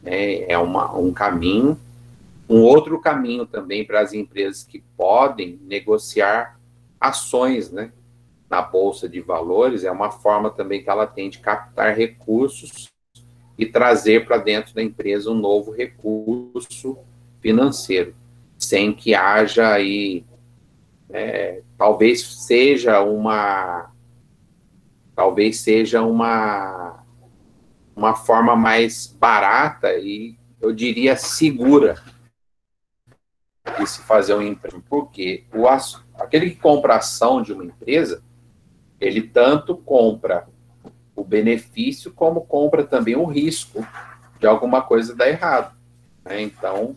né? É um caminho. Um outro caminho também para as empresas que podem negociar ações, né? Na Bolsa de Valores, é uma forma também que ela tem de captar recursos e trazer para dentro da empresa um novo recurso financeiro, sem que haja aí, talvez seja uma forma mais barata e, eu diria, segura de se fazer um empréstimo, porque aquele que compra a ação de uma empresa, ele tanto compra o benefício, como compra também o risco de alguma coisa dar errado, né? Então,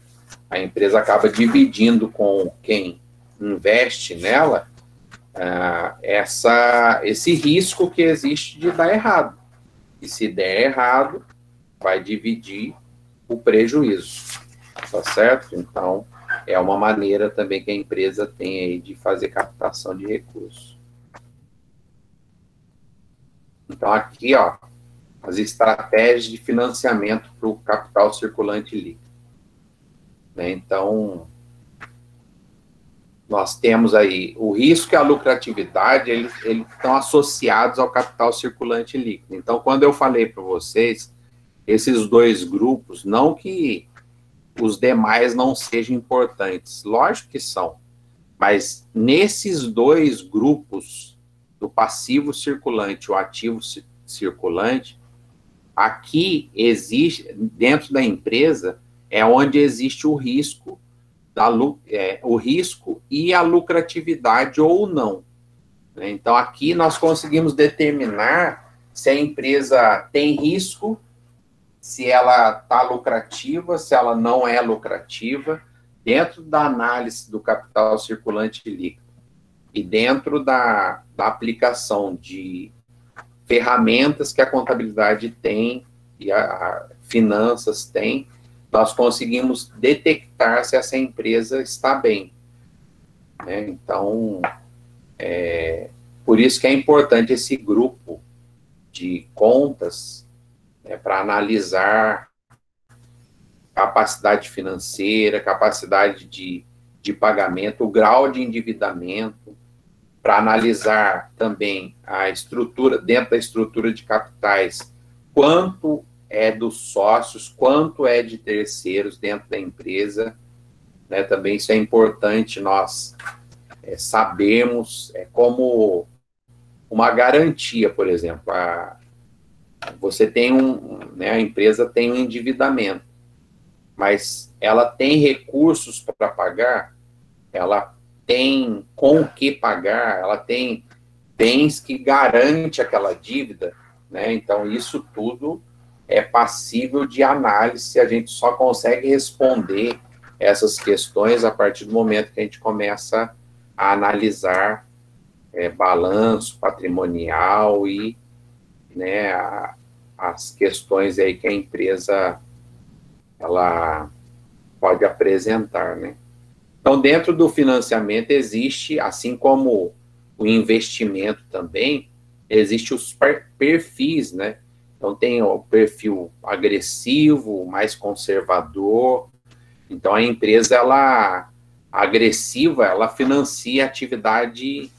a empresa acaba dividindo com quem investe nela esse risco que existe de dar errado. E se der errado, vai dividir o prejuízo, tá certo? Então, é uma maneira também que a empresa tem aí de fazer captação de recursos. Então, aqui, ó, as estratégias de financiamento para o capital circulante líquido, né? Então, nós temos aí o risco e a lucratividade, eles estão associados ao capital circulante líquido. Então, quando eu falei para vocês, esses dois grupos, não que os demais não sejam importantes, lógico que são, mas nesses dois grupos, do passivo circulante e o ativo circulante, aqui existe, dentro da empresa, é onde existe o risco, o risco e a lucratividade ou não, né? Então, aqui nós conseguimos determinar se a empresa tem risco, se ela está lucrativa, se ela não é lucrativa, dentro da análise do capital circulante líquido e dentro da aplicação de ferramentas que a contabilidade tem e a finanças tem, nós conseguimos detectar se essa empresa está bem, né? Então, por isso que é importante esse grupo de contas, né, para analisar capacidade financeira, capacidade de pagamento, o grau de endividamento, para analisar também a estrutura, dentro da estrutura de capitais, quanto é dos sócios, quanto é de terceiros dentro da empresa, né? Também isso é importante nós sabermos, como uma garantia, por exemplo, você tem a empresa tem um endividamento, mas ela tem recursos para pagar, ela tem com o que pagar, ela tem bens que garante aquela dívida, né? Então, isso tudo é passível de análise, a gente só consegue responder essas questões a partir do momento que a gente começa a analisar balanço patrimonial e, né, as questões aí que a empresa ela pode apresentar, né? Então, dentro do financiamento existe, assim como o investimento também, existe os perfis, né? Então, tem o perfil agressivo, mais conservador. Então, a empresa, agressiva, ela financia atividade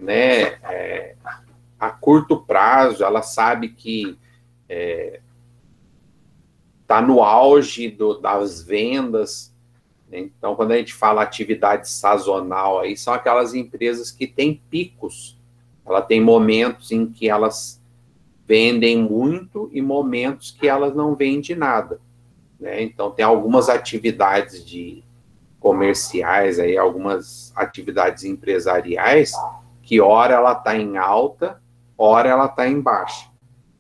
né, a curto prazo, ela sabe que está no auge das vendas, né? Então, quando a gente fala atividade sazonal, aí são aquelas empresas que têm picos, ela tem momentos em que elas vendem muito e momentos que elas não vendem nada, né? Então, tem algumas atividades comerciais, aí, algumas atividades empresariais, que hora ela está em alta, hora ela está em baixa.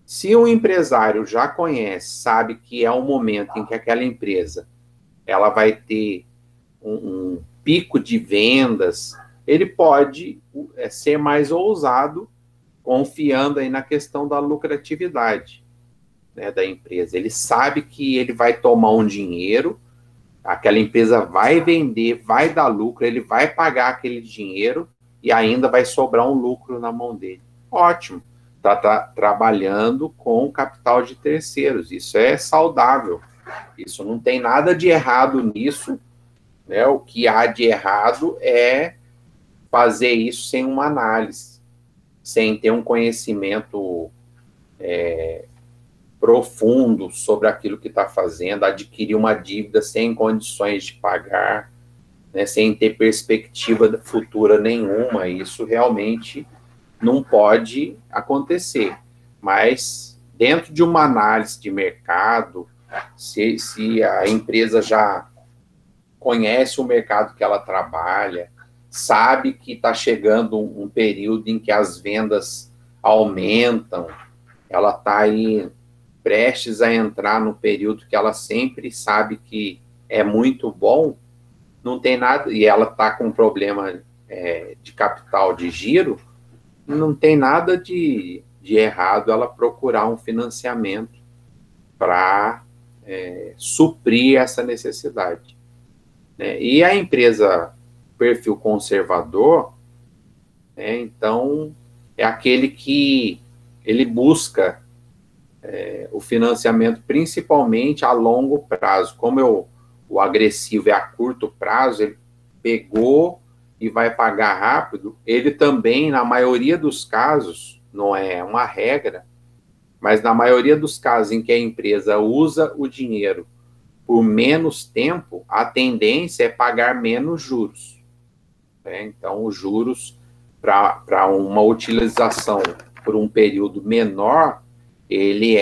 Se o empresário já conhece, sabe que é um momento em que aquela empresa ela vai ter um pico de vendas, ele pode ser mais ousado, confiando aí na questão da lucratividade, né, da empresa. Ele sabe que ele vai tomar um dinheiro, aquela empresa vai vender, vai dar lucro, ele vai pagar aquele dinheiro e ainda vai sobrar um lucro na mão dele. Ótimo. Está trabalhando com capital de terceiros. Isso é saudável. Isso não tem nada de errado nisso, né? O que há de errado é fazer isso sem uma análise, sem ter um conhecimento profundo sobre aquilo que está fazendo, adquirir uma dívida sem condições de pagar, né? Sem ter perspectiva futura nenhuma. Isso realmente não pode acontecer. Mas, dentro de uma análise de mercado, se a empresa já conhece o mercado que ela trabalha, sabe que está chegando um período em que as vendas aumentam, ela está aí prestes a entrar no período que ela sempre sabe que é muito bom, não tem nada, e ela está com um problema de capital de giro, não tem nada de errado ela procurar um financiamento para suprir essa necessidade, né? E a empresa perfil conservador, né, então, é aquele que ele busca o financiamento principalmente a longo prazo. Como o agressivo é a curto prazo, ele pegou e vai pagar rápido, ele também, na maioria dos casos, não é uma regra, mas na maioria dos casos em que a empresa usa o dinheiro por menos tempo, a tendência é pagar menos juros, né? Então, os juros para uma utilização por um período menor, ele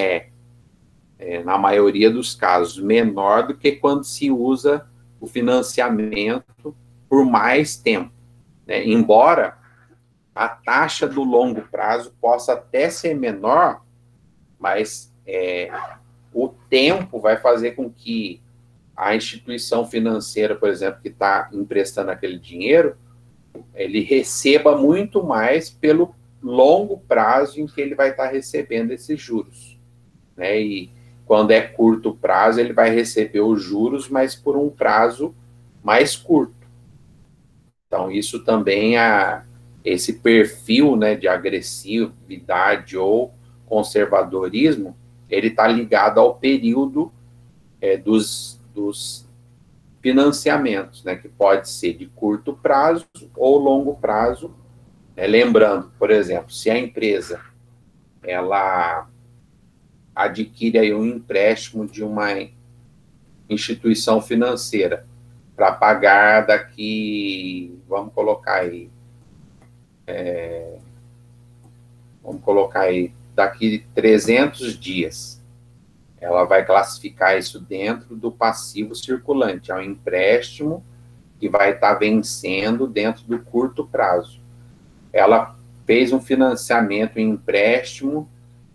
na maioria dos casos, menor do que quando se usa o financiamento por mais tempo, né? Embora a taxa do longo prazo possa até ser menor, mas o tempo vai fazer com que a instituição financeira, por exemplo, que está emprestando aquele dinheiro, ele receba muito mais pelo longo prazo em que ele vai estar recebendo esses juros, né? E quando é curto prazo, ele vai receber os juros, mas por um prazo mais curto. Então, isso também, esse perfil, né, de agressividade ou conservadorismo, ele está ligado ao período dos financiamentos, né, que pode ser de curto prazo ou longo prazo. Lembrando, por exemplo, se a empresa ela adquire aí um empréstimo de uma instituição financeira para pagar daqui, vamos colocar aí, daqui 300 dias. Ela vai classificar isso dentro do passivo circulante. É um empréstimo que vai estar vencendo dentro do curto prazo. Ela fez um financiamento em empréstimo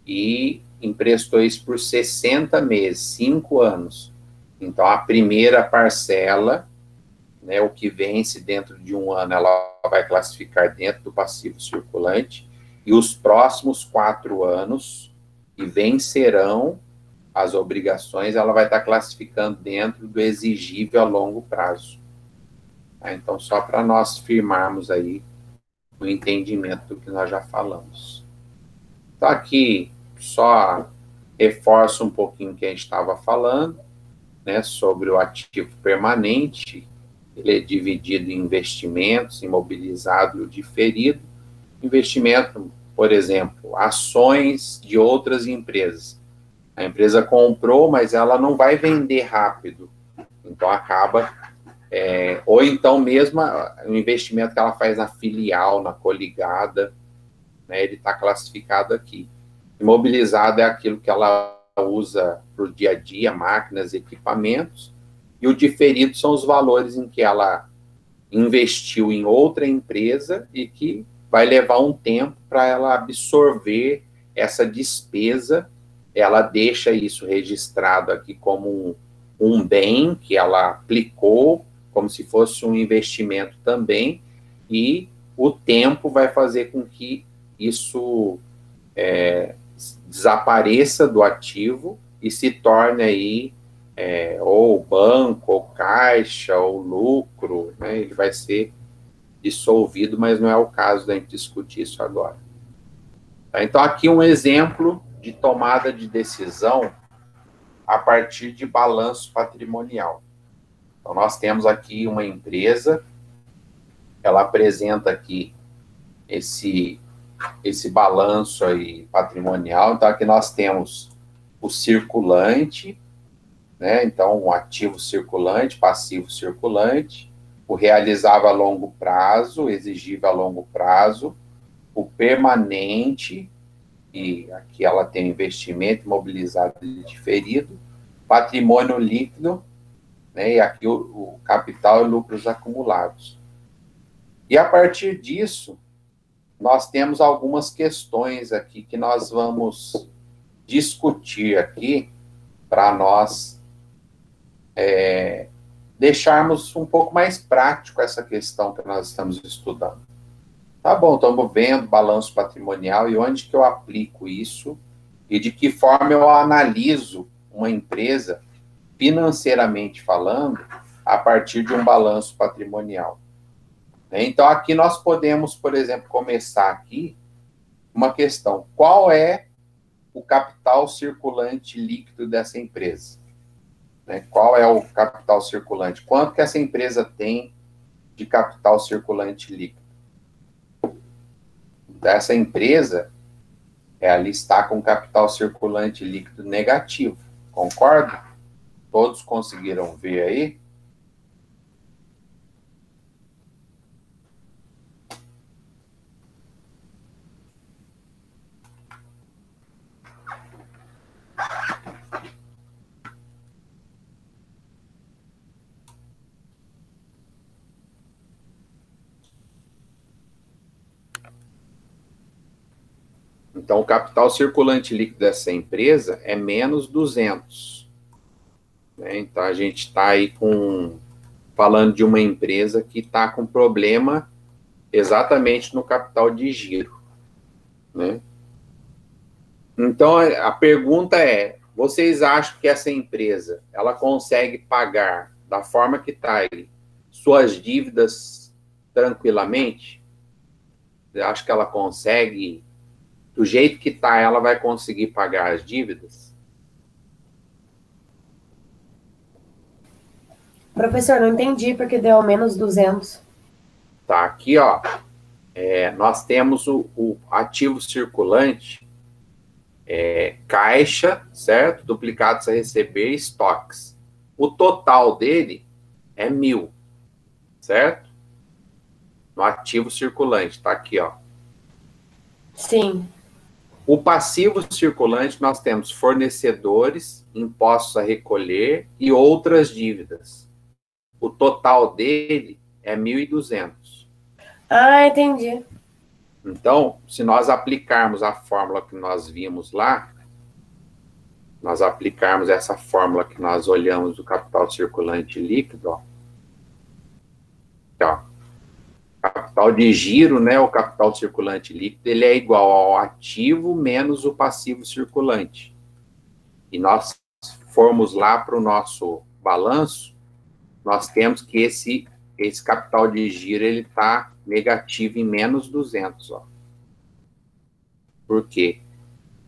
e emprestou isso por 60 meses, 5 anos. Então, a primeira parcela, né, o que vence dentro de um ano, ela vai classificar dentro do passivo circulante, e os próximos 4 anos, que vencerão as obrigações, ela vai estar classificando dentro do exigível a longo prazo. Então, só para nós firmarmos aí o entendimento do que nós já falamos. Então, aqui, só reforço um pouquinho o que a gente estava falando, né, sobre o ativo permanente. Ele é dividido em investimentos, imobilizado e o diferido. investimento, por exemplo, ações de outras empresas. A empresa comprou, mas ela não vai vender rápido. Então, acaba... ou então mesmo o investimento que ela faz na filial, na coligada, né, ele está classificado aqui. Imobilizado é aquilo que ela usa para o dia a dia, máquinas, equipamentos, e o diferido são os valores em que ela investiu em outra empresa e que vai levar um tempo para ela absorver essa despesa. Ela deixa isso registrado aqui como um bem que ela aplicou, como se fosse um investimento também, e o tempo vai fazer com que isso desapareça do ativo e se torne aí ou banco, ou caixa, ou lucro, né? Ele vai ser dissolvido, mas não é o caso da gente discutir isso agora. Tá? Então, aqui um exemplo de tomada de decisão a partir de balanço patrimonial. Então, nós temos aqui uma empresa, ela apresenta aqui esse balanço aí patrimonial. Então, aqui nós temos o circulante, né? Então, um ativo circulante, passivo circulante, o realizável a longo prazo, exigível a longo prazo, o permanente, e aqui ela tem investimento imobilizado e diferido, patrimônio líquido, né? E aqui o capital e lucros acumulados. E a partir disso, nós temos algumas questões aqui que nós vamos discutir aqui para nós deixarmos um pouco mais prático essa questão que nós estamos estudando. Tá bom, estamos vendo balanço patrimonial e onde que eu aplico isso e de que forma eu analiso uma empresa financeiramente falando a partir de um balanço patrimonial. Então, aqui nós podemos, por exemplo, começar aqui uma questão. Qual é o capital circulante líquido dessa empresa? Qual é o capital circulante? Quanto que essa empresa tem de capital circulante líquido? Essa empresa, ela está com capital circulante líquido negativo. Concorda? Todos conseguiram ver aí? Então, o capital circulante líquido dessa empresa é menos 200. Né? Então, a gente está aí falando de uma empresa que está com problema exatamente no capital de giro. Né? Então, a pergunta é, vocês acham que essa empresa, ela consegue pagar da forma que está aí, suas dívidas tranquilamente? Você acha que ela consegue... Do jeito que está, ela vai conseguir pagar as dívidas? Professor, não entendi porque deu menos 200. Tá, aqui, ó. Nós temos o ativo circulante, caixa, certo? Duplicados a receber e estoques. O total dele é 1.000, certo? No ativo circulante, tá aqui, ó. Sim. O passivo circulante, nós temos fornecedores, impostos a recolher e outras dívidas. O total dele é 1.200. Ah, entendi. Então, se nós aplicarmos a fórmula que nós vimos lá, nós aplicarmos essa fórmula que nós olhamos do capital circulante líquido, ó. Capital de giro, né, o capital circulante líquido, ele é igual ao ativo menos o passivo circulante. E nós formos lá para o nosso balanço, nós temos que esse capital de giro, ele está negativo em menos 200, ó. Por quê?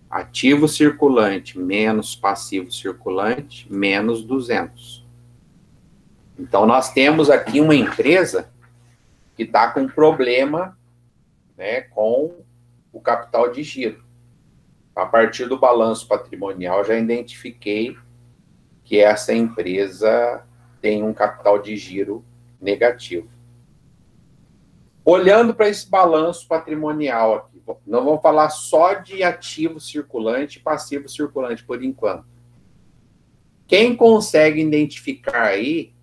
Ativo circulante menos passivo circulante, menos 200. Então, nós temos aqui uma empresa que está com problema né, com o capital de giro. A partir do balanço patrimonial, já identifiquei que essa empresa tem um capital de giro negativo. Olhando para esse balanço patrimonial aqui, nós vamos falar só de ativo circulante e passivo circulante por enquanto. Quem consegue identificar aí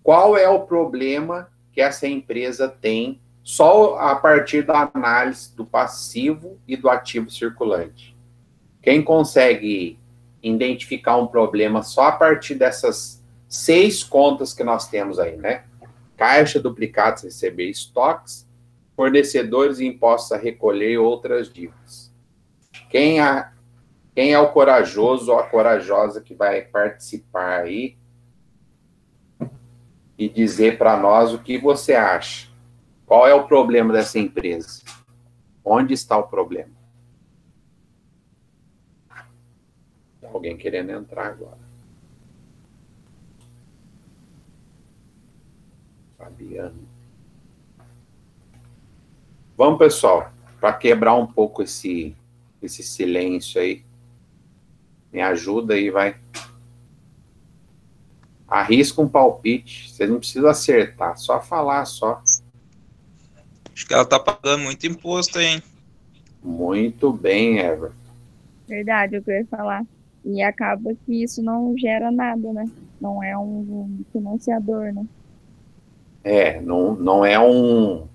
qual é o problema que essa empresa tem só a partir da análise do passivo e do ativo circulante? Quem consegue identificar um problema só a partir dessas 6 contas que nós temos aí, né? Caixa, duplicados, receber, estoques, fornecedores e impostos a recolher e outras dívidas. Quem é o corajoso ou a corajosa que vai participar aí e dizer para nós o que você acha? Qual é o problema dessa empresa? Onde está o problema? Tem alguém querendo entrar agora. Fabiano. Vamos, pessoal, para quebrar um pouco esse silêncio aí. Me ajuda aí, vai. Arrisca um palpite. Vocês não precisam acertar, só falar, só. Acho que ela tá pagando muito imposto, hein? Muito bem, Everton. Verdade, o que eu ia falar. E acaba que isso não gera nada, né? Não é um financiador, né? Não é o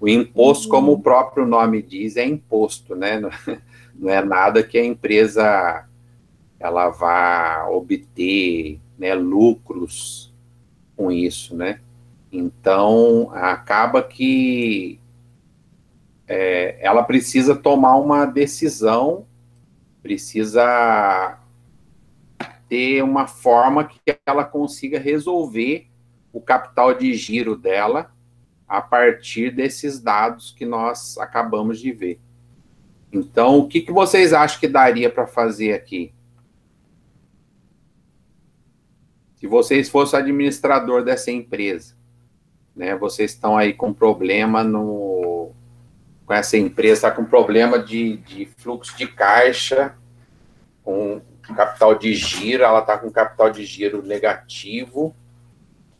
imposto, como o próprio nome diz, é imposto, né? Não é nada que a empresa ela vá obter, né, lucros com isso, né? Então, acaba que ela precisa tomar uma decisão, precisa ter uma forma que ela consiga resolver o capital de giro dela a partir desses dados que nós acabamos de ver. Então, o que vocês acham que daria para fazer aqui? Se vocês fossem administrador dessa empresa, né, vocês estão aí com problema com essa empresa, está com problema de fluxo de caixa, com capital de giro, ela está com capital de giro negativo,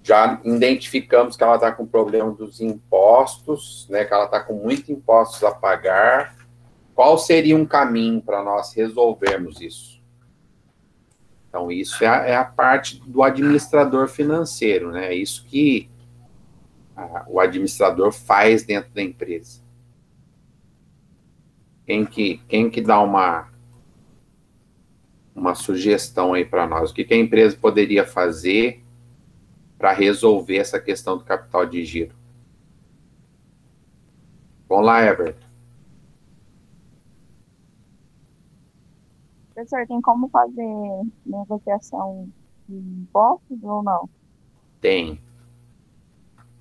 já identificamos que ela está com problema dos impostos, né, que ela está com muitos impostos a pagar. Qual seria um caminho para nós resolvermos isso? Então, isso é a parte do administrador financeiro, né? É isso que o administrador faz dentro da empresa. Quem que dá uma sugestão aí para nós? O que a empresa poderia fazer para resolver essa questão do capital de giro? Vamos lá, Everton. Professor, tem como fazer negociação de impostos ou não? Tem.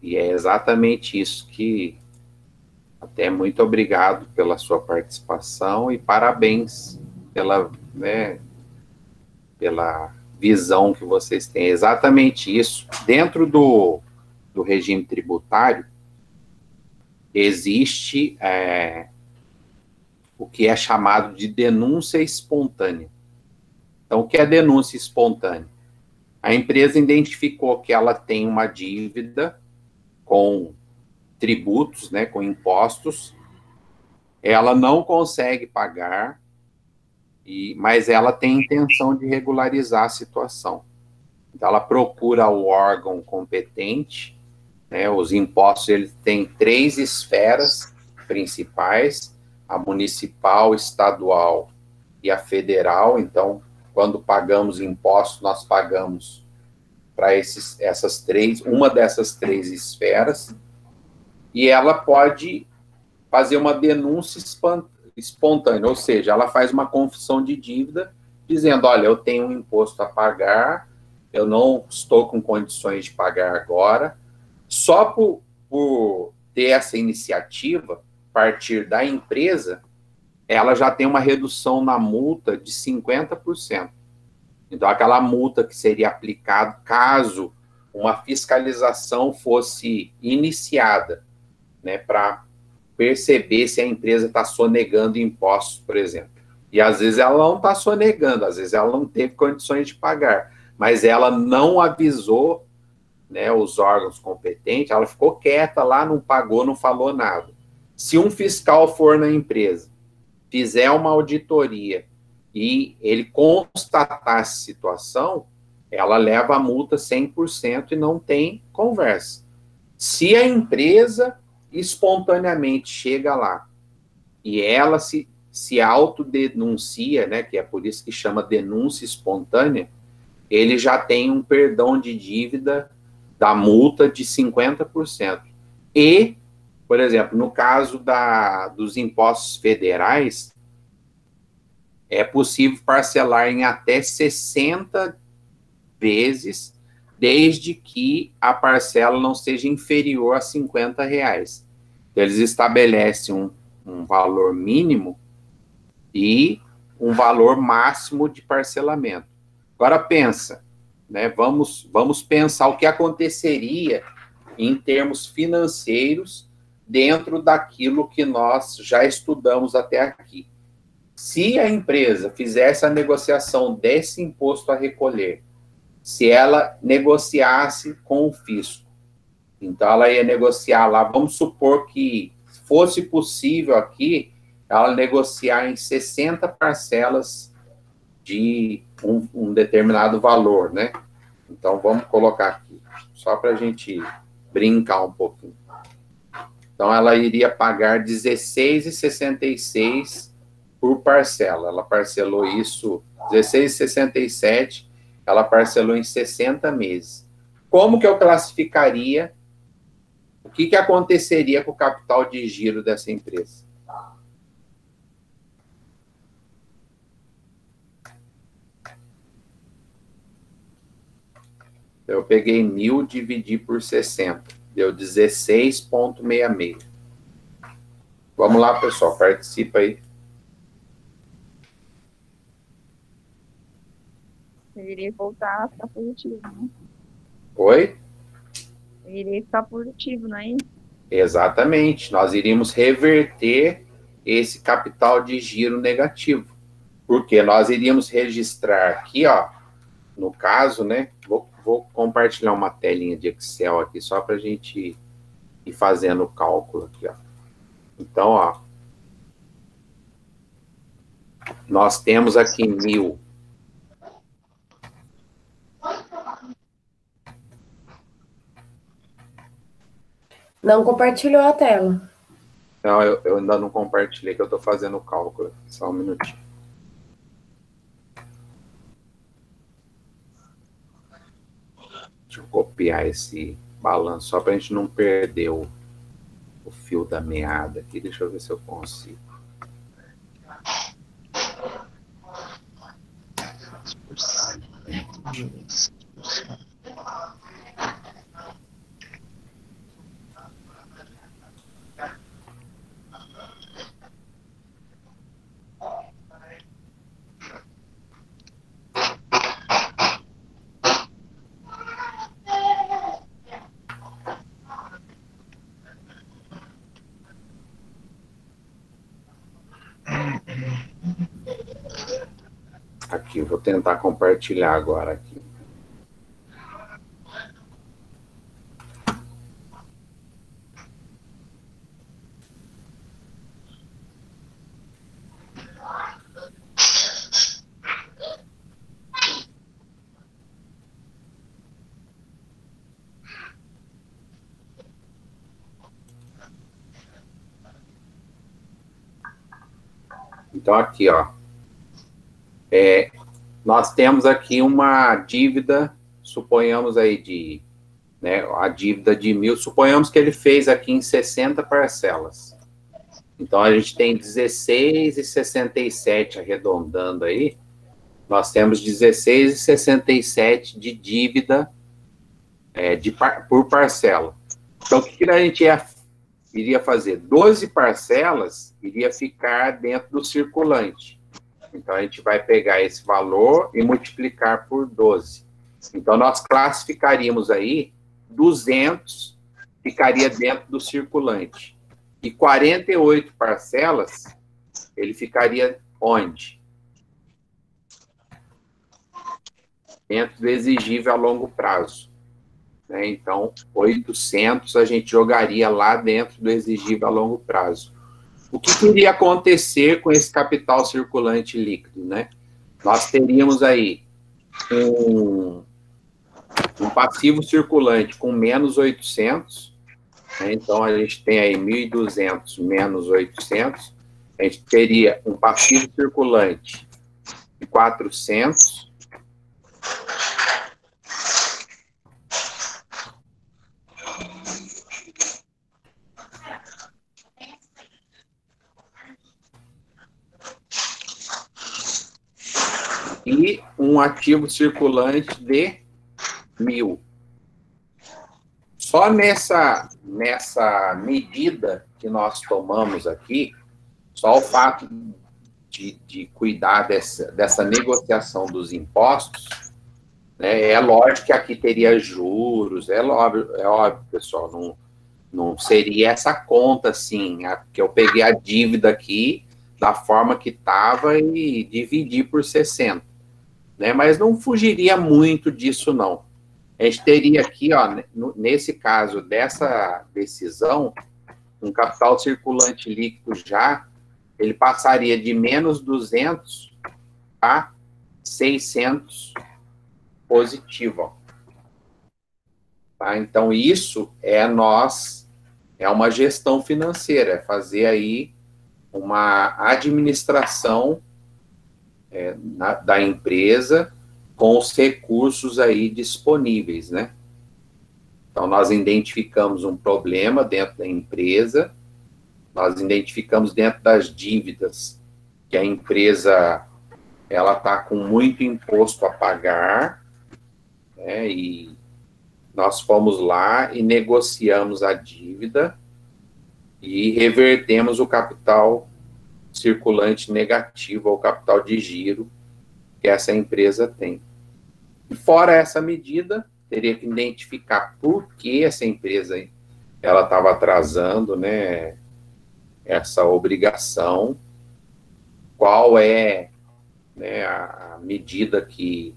E é exatamente isso que... Até muito obrigado pela sua participação e parabéns pela visão que vocês têm. É exatamente isso. Dentro do regime tributário, existe o que é chamado de denúncia espontânea. Então, o que é denúncia espontânea? A empresa identificou que ela tem uma dívida com tributos, né, com impostos, ela não consegue pagar, mas ela tem intenção de regularizar a situação. Então, ela procura o órgão competente, né, os impostos, eles têm 3 esferas principais, a municipal, estadual e a federal. Então, quando pagamos impostos, nós pagamos para essas 3, uma dessas 3 esferas, e ela pode fazer uma denúncia espontânea, ou seja, ela faz uma confissão de dívida, dizendo, olha, eu tenho um imposto a pagar, eu não estou com condições de pagar agora. Só por ter essa iniciativa, a partir da empresa, ela já tem uma redução na multa de 50%. Então, aquela multa que seria aplicada caso uma fiscalização fosse iniciada, né, para perceber se a empresa está sonegando impostos, por exemplo. E às vezes ela não está sonegando, às vezes ela não teve condições de pagar, mas ela não avisou, né, os órgãos competentes, ela ficou quieta lá, não pagou, não falou nada. Se um fiscal for na empresa, fizer uma auditoria e ele constatar essa situação, ela leva a multa 100% e não tem conversa. Se a empresa espontaneamente chega lá e ela se autodenuncia, né, que é por isso que chama denúncia espontânea, ele já tem um perdão de dívida da multa de 50%. E, por exemplo, no caso dos impostos federais, é possível parcelar em até 60 vezes, desde que a parcela não seja inferior a R$50. Eles estabelecem um valor mínimo e um valor máximo de parcelamento. Agora pensa, né? Vamos pensar o que aconteceria em termos financeiros dentro daquilo que nós já estudamos até aqui. Se a empresa fizesse a negociação desse imposto a recolher, se ela negociasse com o fisco, então ela ia negociar lá, vamos supor que fosse possível aqui, ela negociar em 60 parcelas de um determinado valor, né? Então, vamos colocar aqui, só para a gente brincar um pouquinho. Então, ela iria pagar R$16,66 por parcela. Ela parcelou isso, R$16,67, ela parcelou em 60 meses. Como que eu classificaria? O que aconteceria com o capital de giro dessa empresa? Eu peguei 1.000, dividi por 60. Deu 16,66. Vamos lá, pessoal. Participa aí. Eu iria voltar a ficar positivo, né? Oi? Eu iria ficar positivo, não é isso? Exatamente. Nós iríamos reverter esse capital de giro negativo. Porque nós iríamos registrar aqui, ó, no caso, né? Vou compartilhar uma telinha de Excel aqui, só para a gente ir fazendo o cálculo aqui, ó. Então, ó, nós temos aqui 1.000. Não compartilhou a tela. Não, eu ainda não compartilhei, que eu estou fazendo o cálculo. Só um minutinho. Deixa eu copiar esse balanço, só para a gente não perder o fio da meada aqui. Deixa eu ver se eu consigo. Aqui, vou tentar compartilhar agora aqui. Então, aqui, ó. Nós temos aqui uma dívida, suponhamos aí né, a dívida de 1.000, suponhamos que ele fez aqui em 60 parcelas. Então, a gente tem 16,67 arredondando aí, nós temos 16,67 de dívida por parcela. Então, o que a gente iria fazer? 12 parcelas iria ficar dentro do circulante. Então, a gente vai pegar esse valor e multiplicar por 12. Então, nós classificaríamos aí 200, ficaria dentro do circulante. e 48 parcelas, ele ficaria onde? Dentro do exigível a longo prazo. Né? Então, 800 a gente jogaria lá dentro do exigível a longo prazo. O que iria acontecer com esse capital circulante líquido? Né? Nós teríamos aí um passivo circulante com menos 800, né? Então a gente tem aí 1.200 menos 800, a gente teria um passivo circulante de 400, e um ativo circulante de 1.000. Só nessa medida que nós tomamos aqui, só o fato de cuidar dessa negociação dos impostos, né, é lógico que aqui teria juros, é óbvio pessoal, não seria essa conta assim, que eu peguei a dívida aqui da forma que estava e dividi por 60, né, mas não fugiria muito disso não. A gente teria aqui, ó, nesse caso dessa decisão, um capital circulante líquido já, ele passaria de menos 200 a 600 positivo. Ó. Tá? Então, isso é uma gestão financeira, é fazer aí uma administração da empresa com os recursos aí disponíveis, né? Então, nós identificamos um problema dentro da empresa, nós identificamos dentro das dívidas que a empresa ela está com muito imposto a pagar, né? E nós fomos lá e negociamos a dívida e revertemos o capital circulante negativo, ou capital de giro que essa empresa tem. E fora essa medida, teria que identificar por que essa empresa ela estava atrasando, né, essa obrigação, qual é, né, a medida que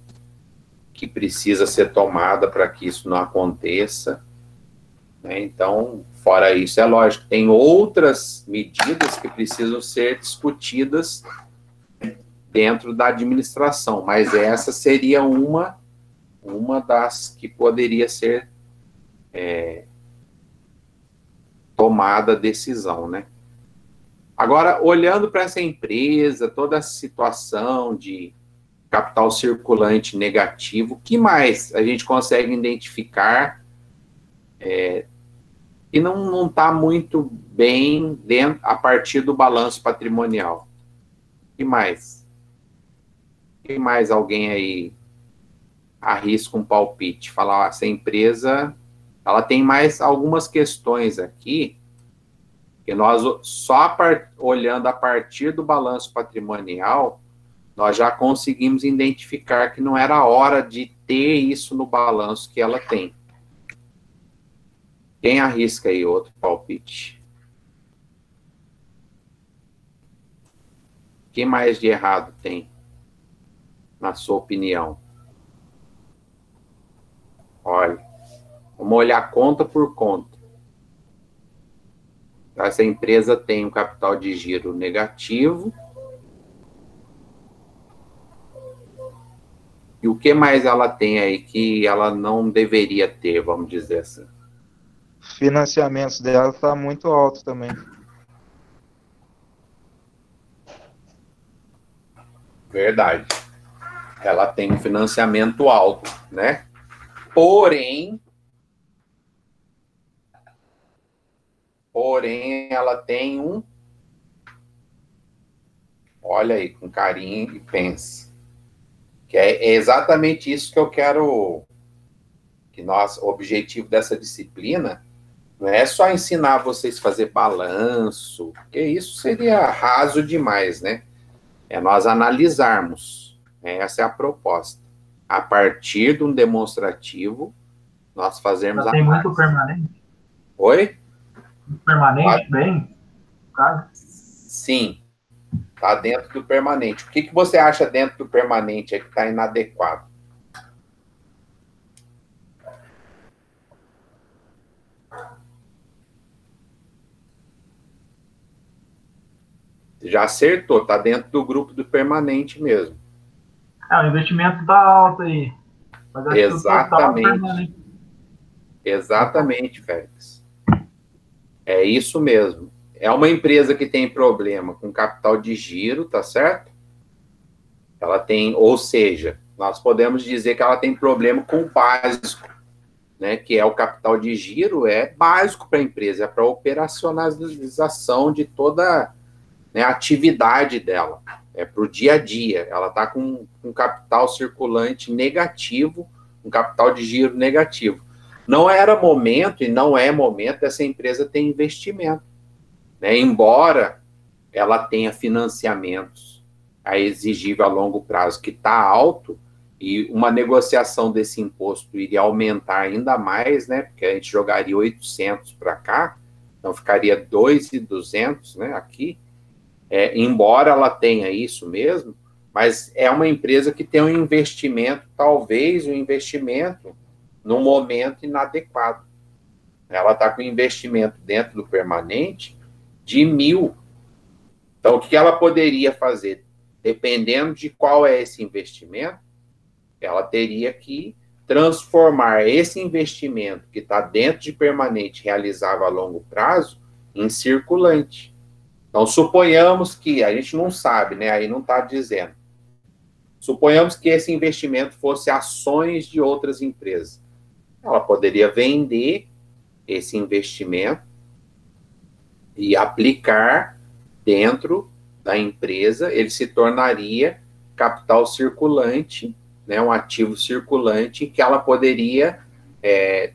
precisa ser tomada para que isso não aconteça. Né? Então, fora isso, é lógico, tem outras medidas que precisam ser discutidas dentro da administração, mas essa seria uma das que poderia ser tomada decisão, né? Agora, olhando para essa empresa, toda a situação de capital circulante negativo, o que mais a gente consegue identificar e não está muito bem dentro, a partir do balanço patrimonial? O que mais? O que mais alguém aí arrisca um palpite? Falar, essa empresa, ela tem mais algumas questões aqui, que nós, só olhando a partir do balanço patrimonial, nós já conseguimos identificar que não era a hora de ter isso no balanço que ela tem. Quem arrisca aí outro palpite? O que mais de errado tem, na sua opinião? Olha, vamos olhar conta por conta. Essa empresa tem um capital de giro negativo. E o que mais ela tem aí que ela não deveria ter, vamos dizer assim? Financiamentos dela está muito alto também. Verdade. Ela tem um financiamento alto, né? Porém, ela tem um... Olha aí, com carinho e pense. Que é exatamente isso que eu quero... o objetivo dessa disciplina não é só ensinar vocês a fazer balanço, porque isso seria raso demais, né? É nós analisarmos. Essa é a proposta. A partir de um demonstrativo, nós fazemos a análise. Tem muito permanente? Oi? Permanente, bem? caso? Sim, está dentro do permanente. O que você acha dentro do permanente aí que está inadequado? Já acertou, está dentro do grupo do permanente mesmo. O investimento está alto aí. Mas acho que o total permanente. Exatamente, Félix. É isso mesmo. É uma empresa que tem problema com capital de giro, tá certo? Ela tem, ou seja, nós podemos dizer que ela tem problema com o básico, né? Que é o capital de giro, é básico para a empresa, é para a operacionalização de toda, né, a atividade dela, é para o dia a dia. Ela está com um capital circulante negativo, um capital de giro negativo. Não era momento e não é momento dessa empresa ter investimento, né? Embora ela tenha financiamentos a exigível a longo prazo que está alto, e uma negociação desse imposto iria aumentar ainda mais, né? Porque a gente jogaria 800 para cá, então ficaria 2.200, né? Aqui, embora ela tenha isso mesmo, mas é uma empresa que tem um investimento, talvez um investimento num momento inadequado. Ela está com investimento dentro do permanente de 1.000. Então, o que ela poderia fazer? Dependendo de qual é esse investimento, ela teria que transformar esse investimento que está dentro de permanente, realizável a longo prazo, em circulante. Então, suponhamos que, a gente não sabe, né? Aí não está dizendo. Suponhamos que esse investimento fosse ações de outras empresas. Ela poderia vender esse investimento e aplicar dentro da empresa, ele se tornaria capital circulante, né, um ativo circulante, que ela poderia,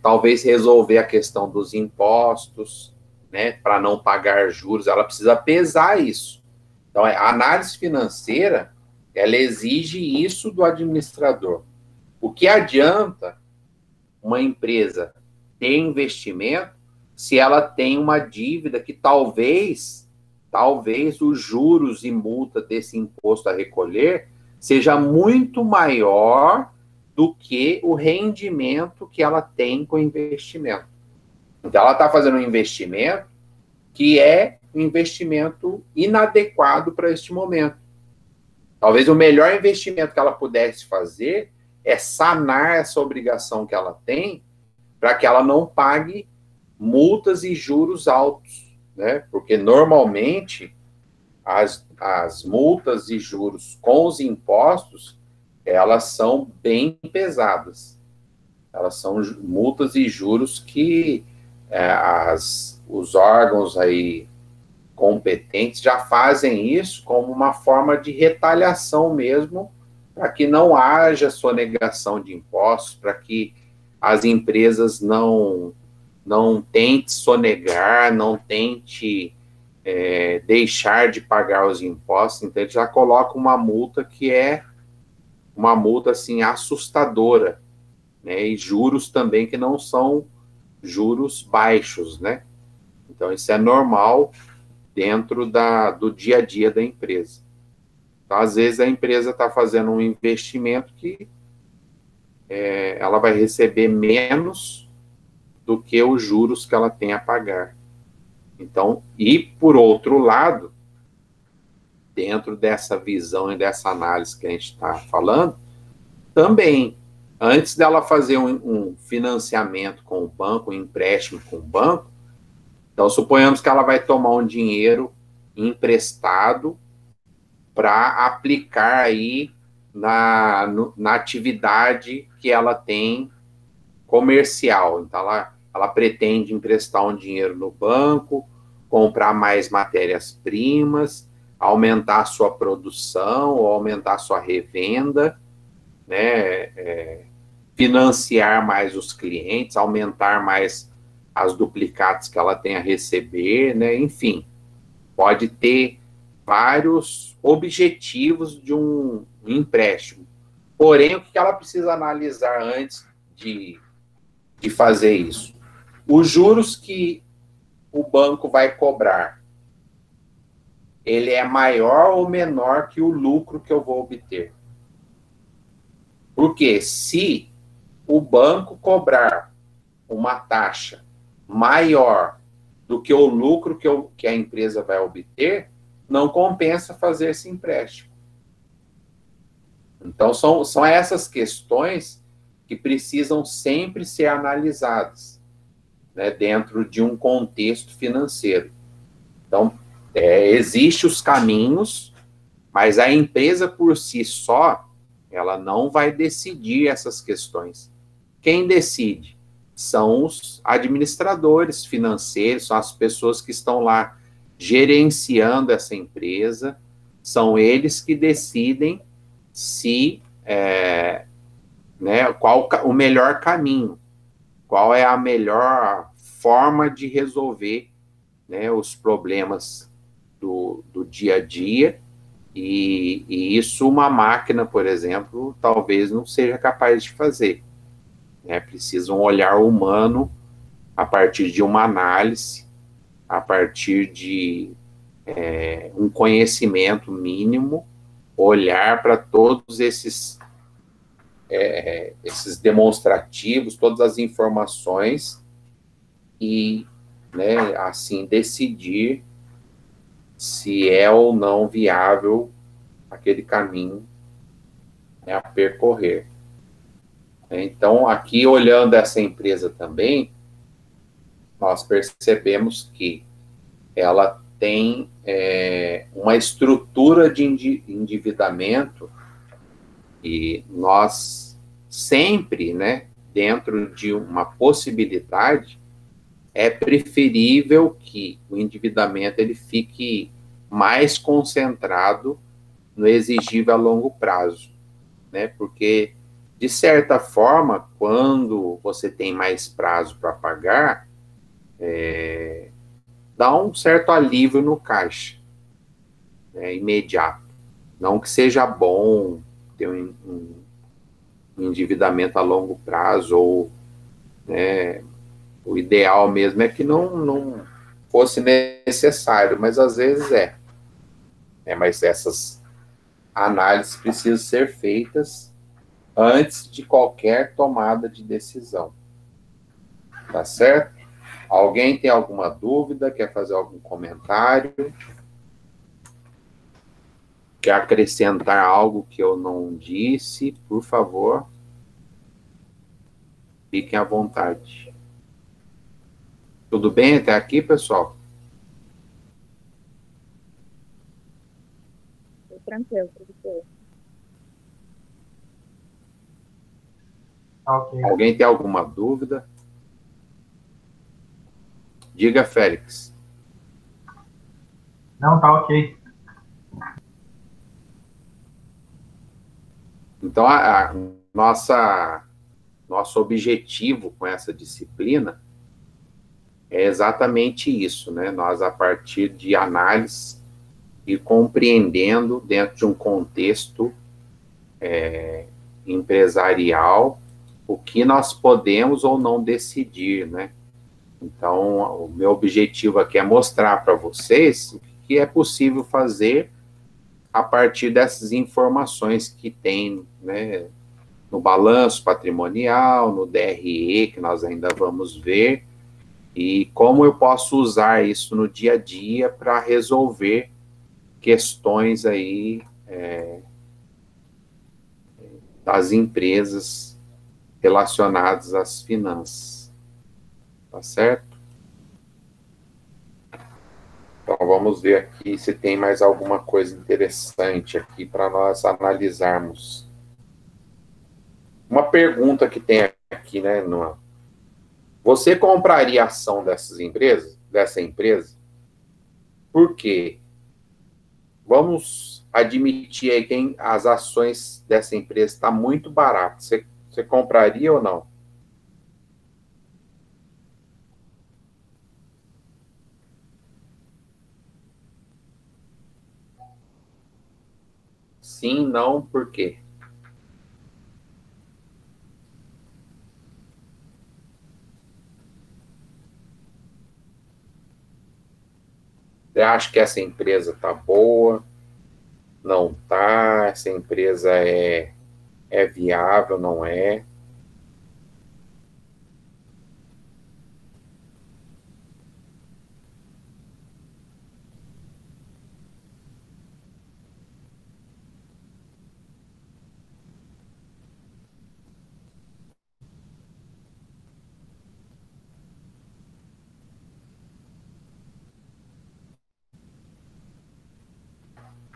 talvez, resolver a questão dos impostos, né, para não pagar juros. Ela precisa pesar isso. Então, a análise financeira, ela exige isso do administrador. O que adianta uma empresa ter investimento se ela tem uma dívida que talvez os juros e multa desse imposto a recolher seja muito maior do que o rendimento que ela tem com o investimento. Então, ela está fazendo um investimento que é um investimento inadequado para este momento. Talvez o melhor investimento que ela pudesse fazer é sanar essa obrigação que ela tem para que ela não pague multas e juros altos, né? Porque normalmente as multas e juros com os impostos, elas são bem pesadas. Elas são multas e juros que os órgãos aí competentes já fazem isso como uma forma de retaliação mesmo, para que não haja sonegação de impostos, para que as empresas não tente sonegar, não tente deixar de pagar os impostos. Então, ele já coloca uma multa que é uma multa, assim, assustadora, né? E juros também que não são juros baixos, né? Então, isso é normal dentro do dia a dia da empresa. Então, às vezes, a empresa está fazendo um investimento que ela vai receber menos do que os juros que ela tem a pagar. Então, e por outro lado, dentro dessa visão e dessa análise que a gente está falando, também, antes dela fazer um financiamento com o banco, um empréstimo com o banco, então suponhamos que ela vai tomar um dinheiro emprestado para aplicar aí na atividade que ela tem comercial. Então, ela pretende emprestar um dinheiro no banco, comprar mais matérias-primas, aumentar a sua produção, ou aumentar a sua revenda, né, financiar mais os clientes, aumentar mais as duplicatas que ela tem a receber, né, enfim, pode ter vários objetivos de um empréstimo. Porém, o que ela precisa analisar antes de fazer isso? Os juros que o banco vai cobrar ele é maior ou menor que o lucro que eu vou obter. Porque se o banco cobrar uma taxa maior do que o lucro que a empresa vai obter, não compensa fazer esse empréstimo. Então, são essas questões que precisam sempre ser analisadas, né, dentro de um contexto financeiro. Então, existem os caminhos, mas a empresa por si só, ela não vai decidir essas questões. Quem decide são os administradores financeiros, são as pessoas que estão lá gerenciando essa empresa, são eles que decidem se, né, qual o melhor caminho, qual é a melhor forma de resolver, né, os problemas do dia a dia, e isso uma máquina, por exemplo, talvez não seja capaz de fazer. Precisa um olhar humano a partir de uma análise, a partir de um conhecimento mínimo, olhar para todos esses demonstrativos, todas as informações e, né, assim, decidir se é ou não viável aquele caminho, né, a percorrer. Então, aqui, olhando essa empresa também, nós percebemos que ela tem uma estrutura de endividamento e nós sempre, né, dentro de uma possibilidade, é preferível que o endividamento ele fique mais concentrado no exigível a longo prazo, né? Porque, de certa forma, quando você tem mais prazo para pagar, dá um certo alívio no caixa, né, imediato. Não que seja bom ter um endividamento a longo prazo, ou, né, o ideal mesmo é que não fosse necessário, mas às vezes mas essas análises precisam ser feitas antes de qualquer tomada de decisão. Tá certo? Alguém tem alguma dúvida? Quer fazer algum comentário? Quer acrescentar algo que eu não disse? Por favor, fiquem à vontade. Tudo bem até aqui, pessoal? Tranquilo, professor. Ok. Alguém tem alguma dúvida? Diga, Félix. Não, tá ok. Então, nosso objetivo com essa disciplina é exatamente isso, né? Nós, a partir de análise e compreendendo dentro de um contexto empresarial o que nós podemos ou não decidir, né? Então, o meu objetivo aqui é mostrar para vocês o que é possível fazer a partir dessas informações que tem, né, no balanço patrimonial, no DRE, que nós ainda vamos ver, e como eu posso usar isso no dia a dia para resolver questões aí das empresas relacionadas às finanças. Tá certo? Então, vamos ver aqui se tem mais alguma coisa interessante aqui para nós analisarmos. Uma pergunta que tem aqui, né, você compraria ação dessa empresa? Por quê? Vamos admitir aí que as ações dessa empresa estão muito baratas. Você compraria ou não? Sim, não, por quê? Você acha que essa empresa está boa? Não está? Essa empresa é viável? Não é?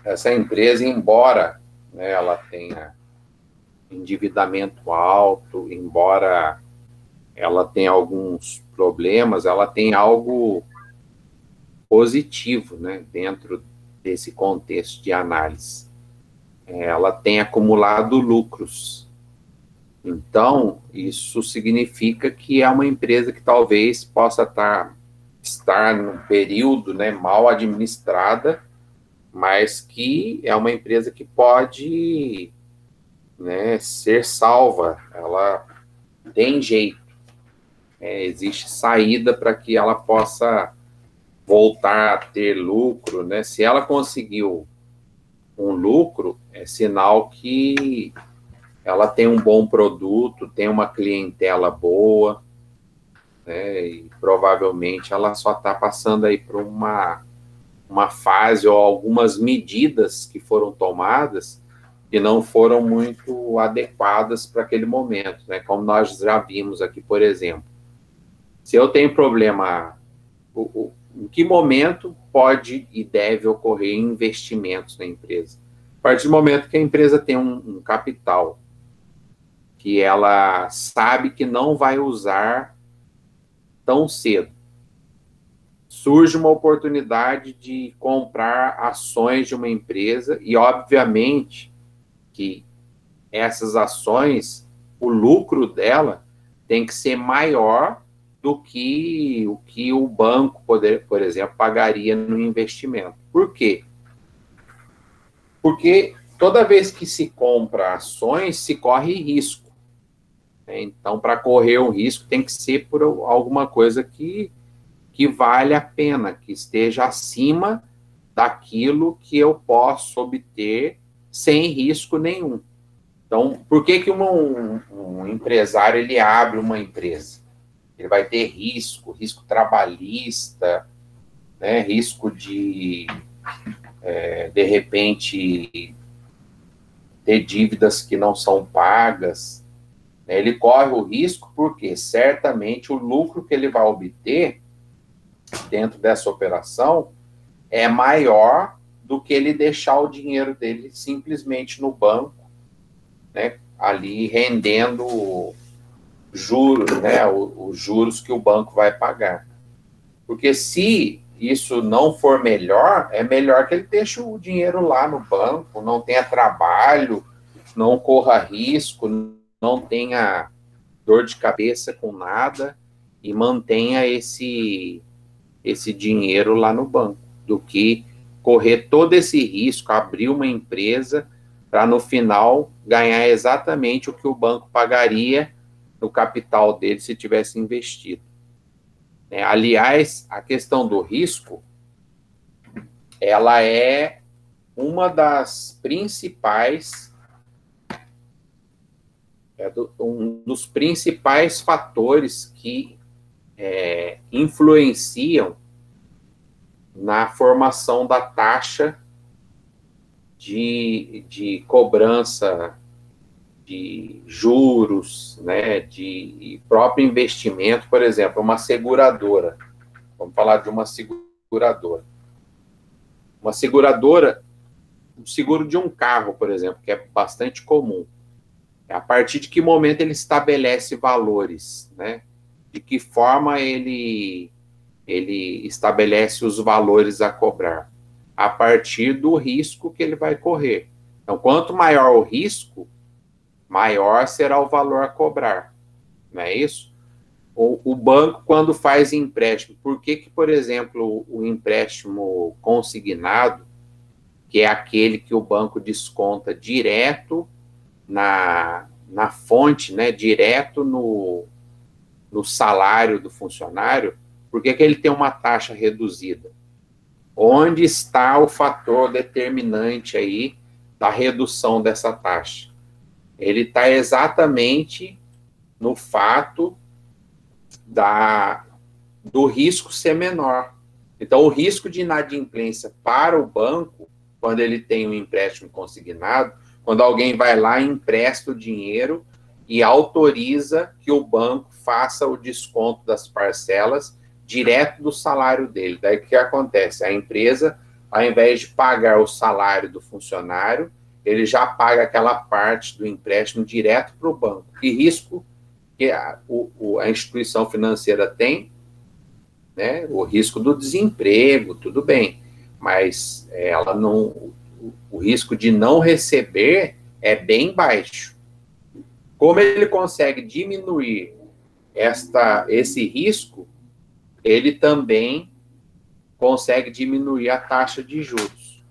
Essa empresa, embora, né, ela tenha endividamento alto, embora ela tenha alguns problemas, ela tem algo positivo, né, dentro desse contexto de análise. Ela tem acumulado lucros. Então, isso significa que é uma empresa que talvez possa estar num período, né, mal administrada, mas que é uma empresa que pode, né, ser salva. Ela tem jeito, existe saída para que ela possa voltar a ter lucro, né? Se ela conseguiu um lucro, é sinal que ela tem um bom produto, tem uma clientela boa, né? E provavelmente ela só está passando aí por uma fase ou algumas medidas que foram tomadas que não foram muito adequadas para aquele momento, né? Como nós já vimos aqui, por exemplo. Se eu tenho problema, em que momento pode e deve ocorrer investimentos na empresa? A partir do momento que a empresa tem um capital que ela sabe que não vai usar tão cedo. Surge uma oportunidade de comprar ações de uma empresa e, obviamente, que essas ações, o lucro dela tem que ser maior do que o banco, por exemplo, pagaria no investimento. Por quê? Porque toda vez que se compra ações, se corre risco. Então, para correr o risco, tem que ser por alguma coisa que vale a pena, que esteja acima daquilo que eu posso obter sem risco nenhum. Então, por que um empresário ele abre uma empresa? Ele vai ter risco trabalhista, né, risco de repente, ter dívidas que não são pagas. Ele corre o risco porque certamente o lucro que ele vai obter dentro dessa operação é maior do que ele deixar o dinheiro dele simplesmente no banco, né, ali rendendo juros, né, os juros que o banco vai pagar. Porque se isso não for melhor, é melhor que ele deixe o dinheiro lá no banco, não tenha trabalho, não corra risco, não tenha dor de cabeça com nada e mantenha esse dinheiro lá no banco, do que correr todo esse risco, abrir uma empresa para no final ganhar exatamente o que o banco pagaria no capital dele se tivesse investido. Aliás, a questão do risco, ela é uma das principais, um dos principais fatores que influenciam na formação da taxa de cobrança de juros, né, de próprio investimento. Por exemplo, uma seguradora. Vamos falar de uma seguradora. Uma seguradora, o seguro de um carro, por exemplo, que é bastante comum. A partir de que momento ele estabelece valores, né? De que forma ele estabelece os valores a cobrar? A partir do risco que ele vai correr. Então, quanto maior o risco, maior será o valor a cobrar. Não é isso? O banco, quando faz empréstimo, por que, por exemplo, o empréstimo consignado, que é aquele que o banco desconta direto na fonte, né, direto no salário do funcionário, por que ele tem uma taxa reduzida? Onde está o fator determinante aí da redução dessa taxa? Ele está exatamente no fato do risco ser menor. Então, o risco de inadimplência para o banco, quando ele tem um empréstimo consignado, quando alguém vai lá e empresta o dinheiro e autoriza que o banco faça o desconto das parcelas direto do salário dele. Daí o que acontece? A empresa, ao invés de pagar o salário do funcionário, ele já paga aquela parte do empréstimo direto para o banco. Que risco que a instituição financeira tem? Né? O risco do desemprego, tudo bem, mas ela não, o risco de não receber é bem baixo. Como ele consegue diminuir esse risco, ele também consegue diminuir a taxa de juros.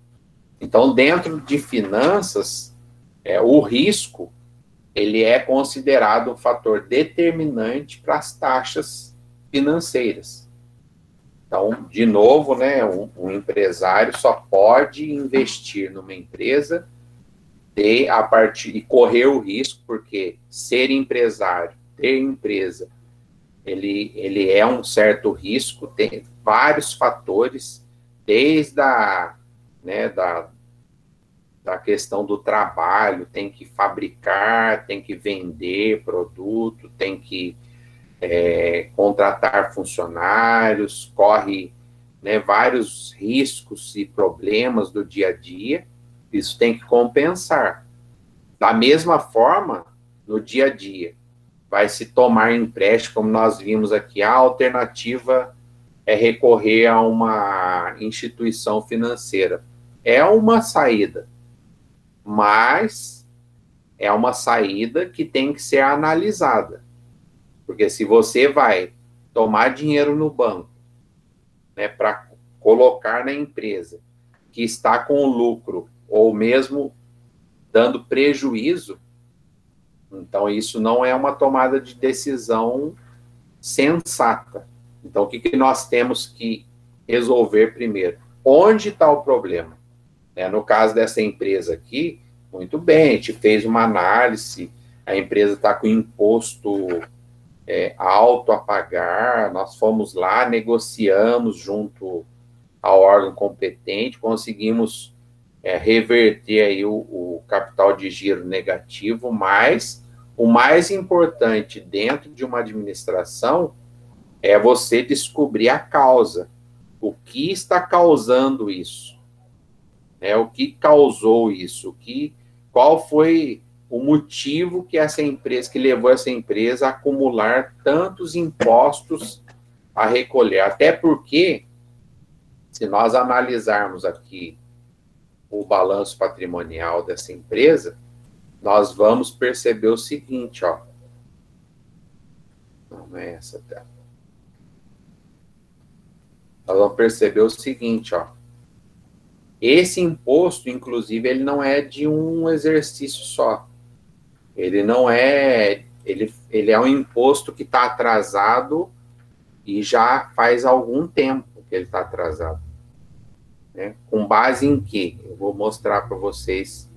Então, dentro de finanças, o risco ele é considerado um fator determinante para as taxas financeiras. Então, de novo, né, um empresário só pode investir numa empresa e correr o risco, porque ser empresário, ter empresa, ele é um certo risco, tem vários fatores, desde da questão do trabalho, tem que fabricar, tem que vender produto, tem que contratar funcionários, corre, né, vários riscos e problemas do dia a dia, isso tem que compensar. Da mesma forma, no dia a dia, vai se tomar empréstimo, como nós vimos aqui, a alternativa é recorrer a uma instituição financeira. É uma saída, mas é uma saída que tem que ser analisada. Porque se você vai tomar dinheiro no banco, né, para colocar na empresa que está com lucro ou mesmo dando prejuízo, então isso não é uma tomada de decisão sensata. Então, o que nós temos que resolver primeiro? Onde está o problema? No caso dessa empresa aqui, muito bem, a gente fez uma análise, a empresa está com imposto alto a pagar, nós fomos lá, negociamos junto ao órgão competente, conseguimos reverter aí o capital de giro negativo, mas o mais importante dentro de uma administração é você descobrir a causa, o que está causando isso, o que causou isso, qual foi o motivo que levou essa empresa a acumular tantos impostos a recolher. Até porque, se nós analisarmos aqui o balanço patrimonial dessa empresa, nós vamos perceber o seguinte, ó. Não é essa tela. Nós vamos perceber o seguinte, ó. Esse imposto, inclusive, ele não é de um exercício só. Ele não é... Ele é um imposto que está atrasado e já faz algum tempo que ele está atrasado. Com base em quê? Eu vou mostrar para vocês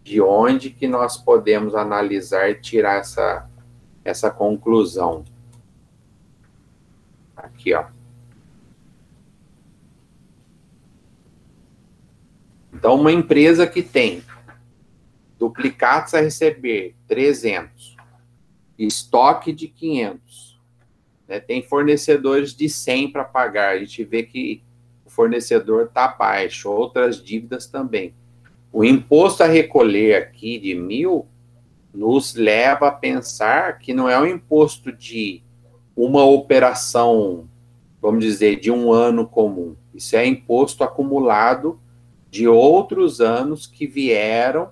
de onde que nós podemos analisar e tirar essa conclusão. Aqui, ó. Então, uma empresa que tem duplicados a receber 300, estoque de 500, tem fornecedores de 100 para pagar, a gente vê que o fornecedor está baixo, outras dívidas também. O imposto a recolher aqui de 1.000 nos leva a pensar que não é um imposto de uma operação, vamos dizer, de um ano comum. Isso é imposto acumulado de outros anos que vieram,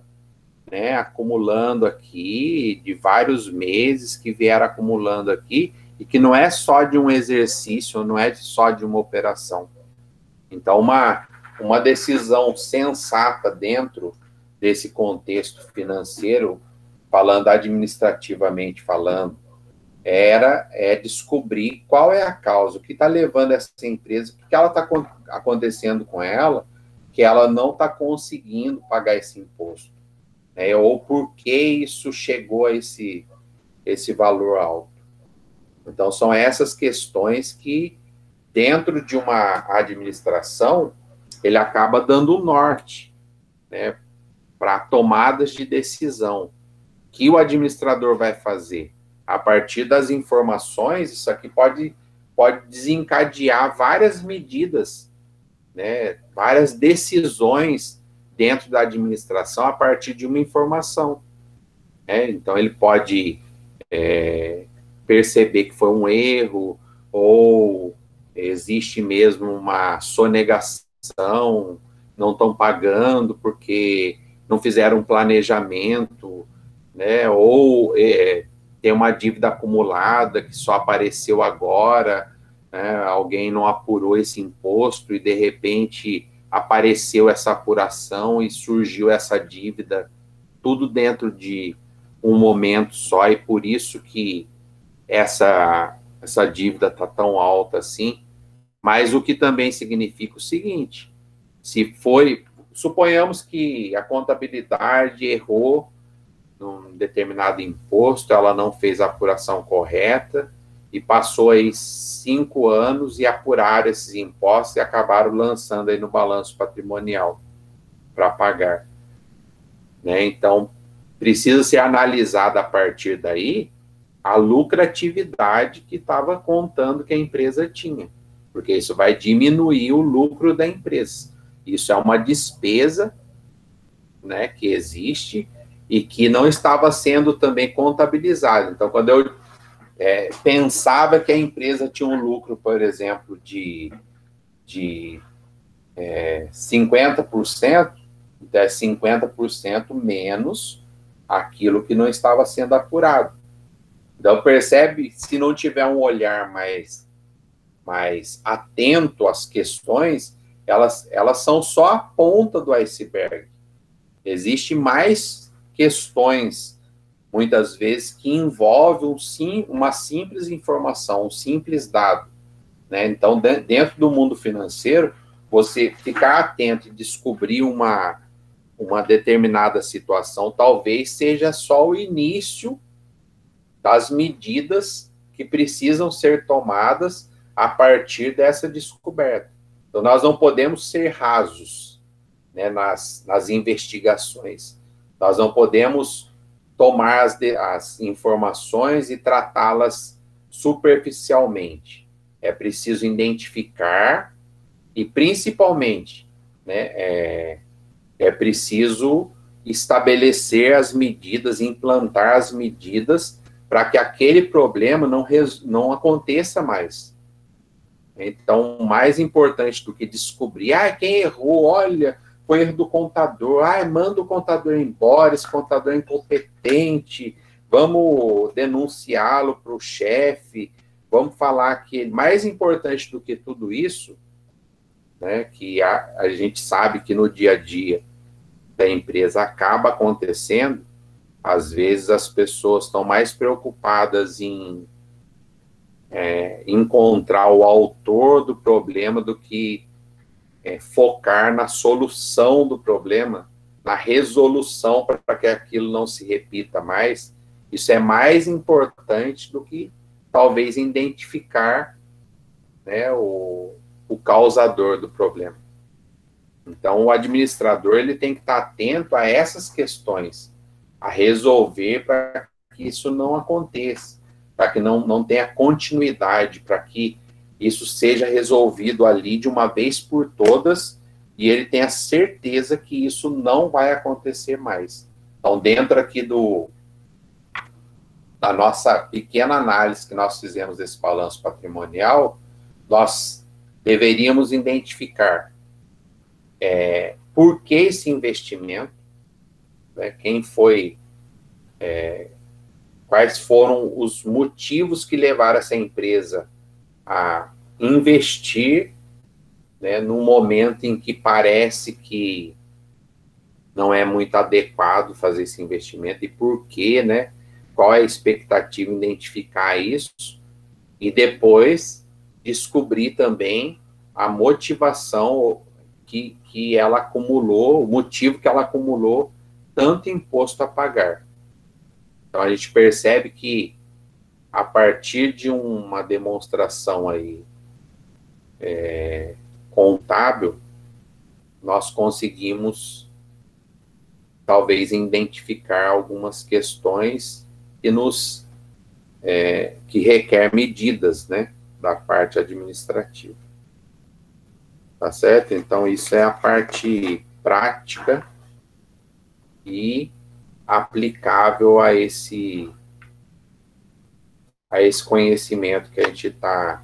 acumulando aqui, de vários meses que vieram acumulando aqui, e que não é só de um exercício, não é só de uma operação. Então, uma decisão sensata dentro desse contexto financeiro, falando administrativamente falando, é descobrir qual é a causa, o que está levando essa empresa, o que ela está acontecendo com ela, que ela não está conseguindo pagar esse imposto, né? Ou por que isso chegou a esse valor alto. Então, são essas questões que, dentro de uma administração, ele acaba dando o norte, né, para tomadas de decisão. Que o administrador vai fazer? A partir das informações, isso aqui pode desencadear várias medidas, né, várias decisões dentro da administração a partir de uma informação. Então, ele pode perceber que foi um erro, ou existe mesmo uma sonegação, não estão pagando porque não fizeram um planejamento, né, ou tem uma dívida acumulada que só apareceu agora, né, alguém não apurou esse imposto e, de repente, apareceu essa apuração e surgiu essa dívida, tudo dentro de um momento só, e por isso que essa dívida está tão alta assim. Mas o que também significa o seguinte: suponhamos que a contabilidade errou num determinado imposto, ela não fez a apuração correta, e passou aí 5 anos e apuraram esses impostos e acabaram lançando aí no balanço patrimonial para pagar, né? Então, precisa ser analisada a partir daí a lucratividade que estava contando que a empresa tinha, porque isso vai diminuir o lucro da empresa. Isso é uma despesa, né, que existe e que não estava sendo também contabilizada. Então, quando eu pensava que a empresa tinha um lucro, por exemplo, de 50%, então é 50% menos aquilo que não estava sendo apurado. Então, percebe, se não tiver um olhar mais atento às questões, elas são só a ponta do iceberg. Existem mais questões, muitas vezes, que envolvem uma simples informação, um simples dado, né? Então, dentro do mundo financeiro, você ficar atento e descobrir uma determinada situação, talvez seja só o início das medidas que precisam ser tomadas a partir dessa descoberta. Então, nós não podemos ser rasos, né, nas investigações. Nós não podemos tomar as informações e tratá-las superficialmente. É preciso identificar e, principalmente, né, é preciso estabelecer as medidas, implantar as medidas para que aquele problema não aconteça mais. Então, mais importante do que descobrir, quem errou, olha, foi erro do contador, manda o contador embora, esse contador é incompetente, vamos denunciá-lo para o chefe, vamos falar que mais importante do que tudo isso, né, que a gente sabe que no dia a dia da empresa acaba acontecendo. Às vezes as pessoas estão mais preocupadas em encontrar o autor do problema do que focar na solução do problema, na resolução para que aquilo não se repita mais. Isso é mais importante do que talvez identificar, né, o causador do problema. Então, o administrador ele tem que estar atento a essas questões, a resolver para que isso não aconteça, para que não tenha continuidade, para que isso seja resolvido ali de uma vez por todas e ele tenha certeza que isso não vai acontecer mais. Então, dentro aqui da nossa pequena análise que nós fizemos desse balanço patrimonial, nós deveríamos identificar por que esse investimento, né, quem foi, quais foram os motivos que levaram essa empresa a investir, né, num momento em que parece que não é muito adequado fazer esse investimento, e por quê, né? qual é a expectativa, identificar isso, e depois descobrir também a motivação que ela acumulou, o motivo que ela acumulou tanto imposto a pagar. Então, a gente percebe que, a partir de uma demonstração aí contábil, nós conseguimos, talvez, identificar algumas questões que requer medidas, né, da parte administrativa. Tá certo? Então, isso é a parte prática e aplicável a esse conhecimento que a gente está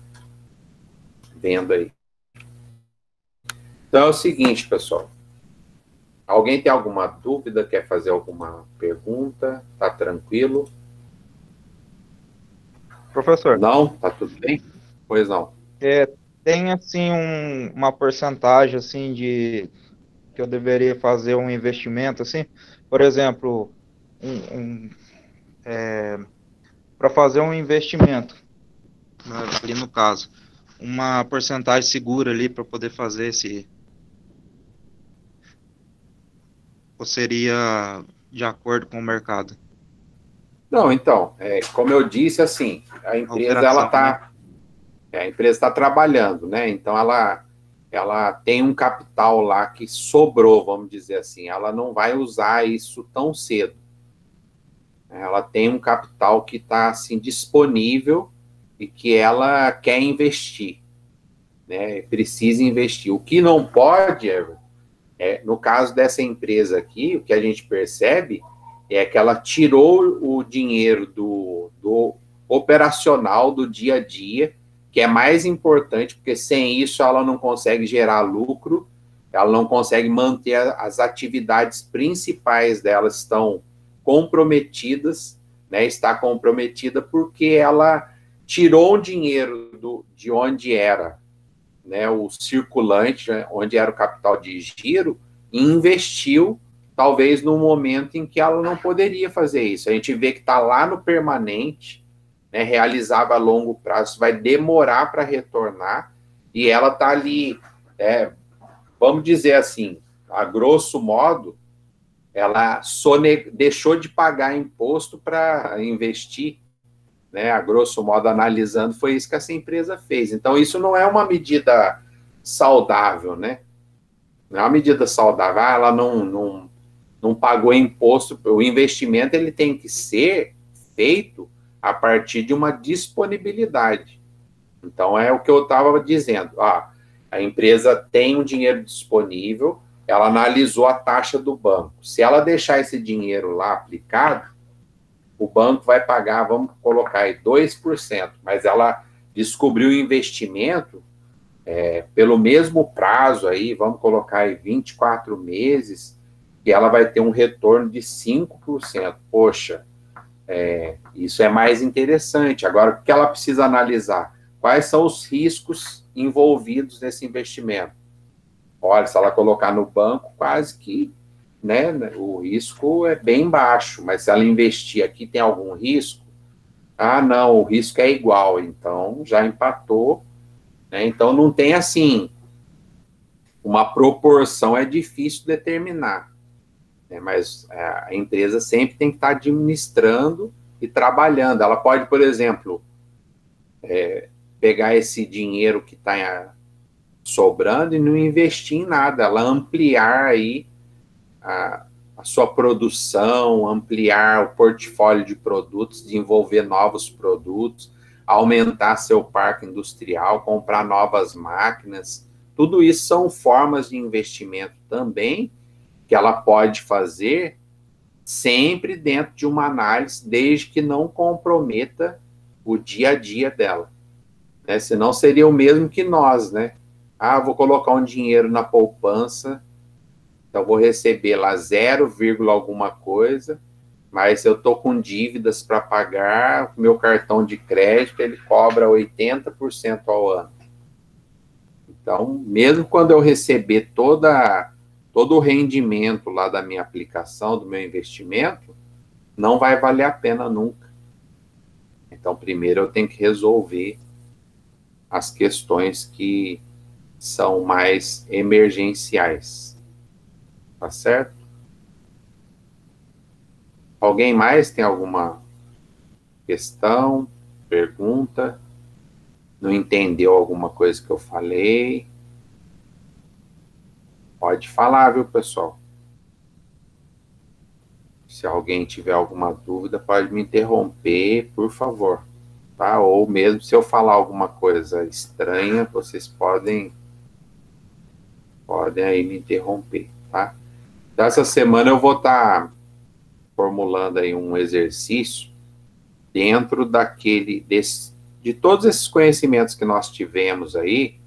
vendo aí. Então, é o seguinte, pessoal. Alguém tem alguma dúvida? Quer fazer alguma pergunta? Tá tranquilo? Professor. Não? Tá tudo bem? Pois não. Tem, assim, uma porcentagem, assim, que eu deveria fazer um investimento, assim? Por exemplo, para fazer um investimento, né, ali no caso, uma porcentagem segura ali para poder fazer ou seria de acordo com o mercado? Não, então, como eu disse, assim, a empresa está trabalhando, né? Então ela tem um capital lá que sobrou, vamos dizer assim. Ela não vai usar isso tão cedo. Ela tem um capital que está assim disponível e que ela quer investir, né? Precisa investir. O que não pode, no caso dessa empresa aqui, o que a gente percebe é que ela tirou o dinheiro do operacional, do dia a dia, que é mais importante, porque sem isso ela não consegue gerar lucro, ela não consegue manter as atividades principais dela, estão comprometidas, né? Está comprometida porque ela tirou o dinheiro de onde era, né, o circulante, né, onde era o capital de giro, e investiu, talvez, num momento em que ela não poderia fazer isso. A gente vê que está lá no permanente, né, realizava a longo prazo, vai demorar para retornar, e ela está ali, vamos dizer assim, a grosso modo, ela deixou de pagar imposto para investir, né, a grosso modo, analisando, foi isso que essa empresa fez. Então, isso não é uma medida saudável, né? Não é uma medida saudável. Ela não pagou imposto. O investimento ele tem que ser feito a partir de uma disponibilidade. Então, é o que eu estava dizendo. A empresa tem um dinheiro disponível, ela analisou a taxa do banco. Se ela deixar esse dinheiro lá aplicado, o banco vai pagar, vamos colocar aí, 2%, mas ela descobriu o investimento pelo mesmo prazo aí, vamos colocar aí 24 meses, e ela vai ter um retorno de 5%. Poxa, isso é mais interessante. Agora, o que ela precisa analisar? Quais são os riscos envolvidos nesse investimento? Olha, se ela colocar no banco, quase que, né, o risco é bem baixo, mas se ela investir aqui, tem algum risco? Não, o risco é igual, então já empatou, né? Então não tem assim, uma proporção é difícil determinar, né? Mas a empresa sempre tem que estar administrando e trabalhando. Ela pode, por exemplo, pegar esse dinheiro que está sobrando e não investir em nada, ela ampliar aí a sua produção, ampliar o portfólio de produtos, desenvolver novos produtos, aumentar seu parque industrial, comprar novas máquinas. Tudo isso são formas de investimento também que ela pode fazer sempre dentro de uma análise, desde que não comprometa o dia a dia dela, né? Senão seria o mesmo que nós, né? Vou colocar um dinheiro na poupança, então vou receber lá 0, alguma coisa, mas eu estou com dívidas para pagar, meu cartão de crédito, ele cobra 80% ao ano. Então, mesmo quando eu receber todo o rendimento lá da minha aplicação, do meu investimento, não vai valer a pena nunca. Então, primeiro eu tenho que resolver as questões que são mais emergenciais. Tá certo? Alguém mais tem alguma questão, pergunta? Não entendeu alguma coisa que eu falei? Pode falar, viu, pessoal? Se alguém tiver alguma dúvida, pode me interromper, por favor. Tá? Ou mesmo se eu falar alguma coisa estranha, vocês podem aí me interromper, tá? Dessa semana eu vou estar formulando aí um exercício dentro de todos esses conhecimentos que nós tivemos aí,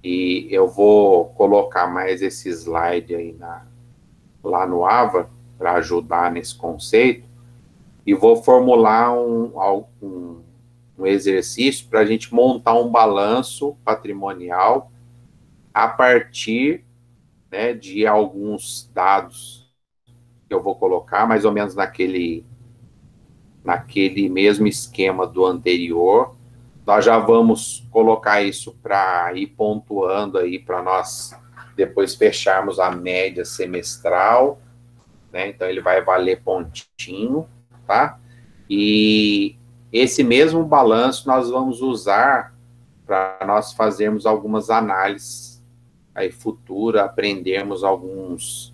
e eu vou colocar mais esse slide aí lá no AVA, para ajudar nesse conceito, e vou formular um exercício para a gente montar um balanço patrimonial a partir, né, de alguns dados que eu vou colocar, mais ou menos naquele mesmo esquema do anterior. Nós já vamos colocar isso para ir pontuando aí, para nós depois fecharmos a média semestral, né? Então ele vai valer pontinho, tá? E esse mesmo balanço nós vamos usar para nós fazermos algumas análises aí futura, aprendermos algumas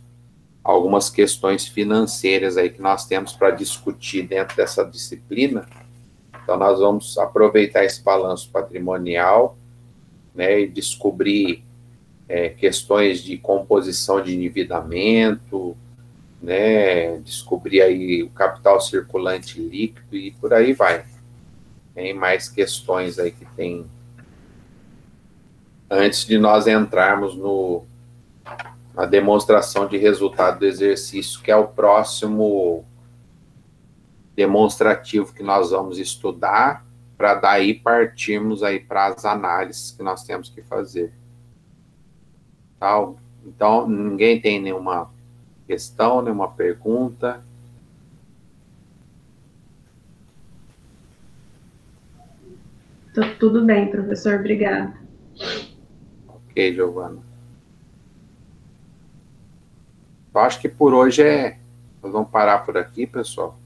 questões financeiras aí que nós temos para discutir dentro dessa disciplina. Então, nós vamos aproveitar esse balanço patrimonial, né, e descobrir questões de composição de endividamento, né, descobrir aí o capital circulante líquido e por aí vai. Tem mais questões aí que tem antes de nós entrarmos na demonstração de resultado do exercício, que é o próximo demonstrativo que nós vamos estudar, para daí partirmos aí para as análises que nós temos que fazer. Tá? Então, ninguém tem nenhuma questão, nenhuma pergunta? Tudo bem, professor, obrigada. Ok, Giovana. Eu acho que por hoje nós vamos parar por aqui, pessoal.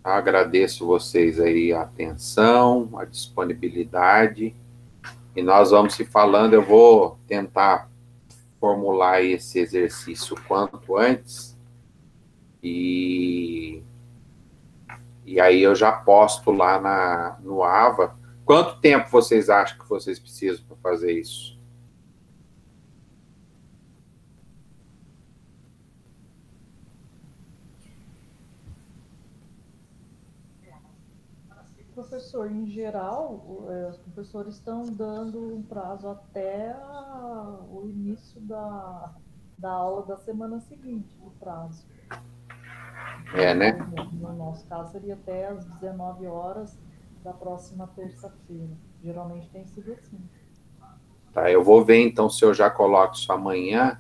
Agradeço vocês aí a atenção, a disponibilidade, e nós vamos se falando. Eu vou tentar formular esse exercício quanto antes, e aí eu já posto lá no AVA. Quanto tempo vocês acham que vocês precisam para fazer isso? Professor, em geral, os professores estão dando um prazo até o início da aula da semana seguinte, o prazo. Né? No nosso caso, seria até às 19 horas da próxima terça-feira. Geralmente tem sido assim. Tá, eu vou ver então se eu já coloco isso amanhã,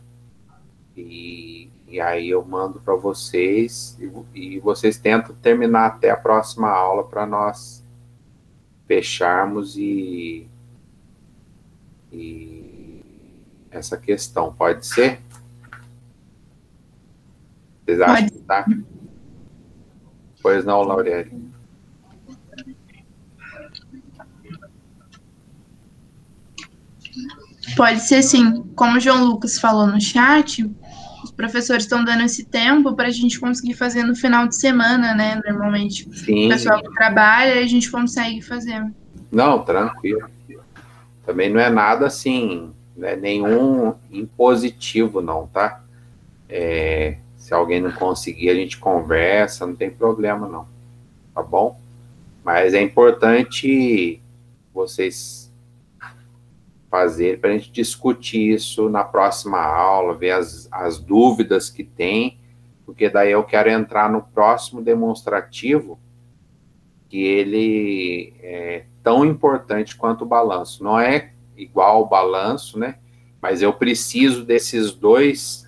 e aí eu mando para vocês, e vocês tentam terminar até a próxima aula para nós fecharmos e essa questão. Pode ser? Vocês acham que tá? Pois não, Laureli? Pode ser sim. Como o João Lucas falou no chat, os professores estão dando esse tempo para a gente conseguir fazer no final de semana, né? Normalmente, sim, o pessoal que trabalha, a gente consegue fazer. Não, tranquilo. Também não é nada assim, né, nenhum impositivo, não, tá? Se alguém não conseguir, a gente conversa, não tem problema, não. Tá bom? Mas é importante vocês fazer para a gente discutir isso na próxima aula, ver as dúvidas que tem, porque daí eu quero entrar no próximo demonstrativo, que ele é tão importante quanto o balanço. Não é igual ao balanço, né? Mas eu preciso desses dois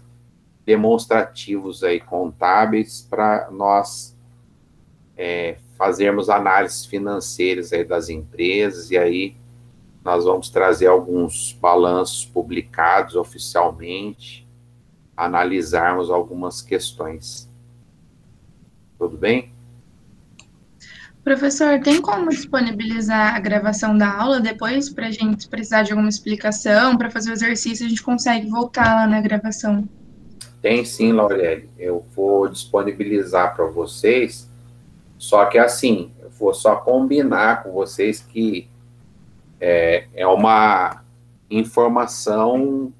demonstrativos aí contábeis para nós fazermos análises financeiras aí das empresas, e aí nós vamos trazer alguns balanços publicados oficialmente, analisarmos algumas questões. Tudo bem? Professor, tem como disponibilizar a gravação da aula depois, para a gente precisar de alguma explicação, para fazer o exercício, a gente consegue voltar lá na gravação? Tem sim, Laureli. Eu vou disponibilizar para vocês, só que assim, eu vou só combinar com vocês que é uma informação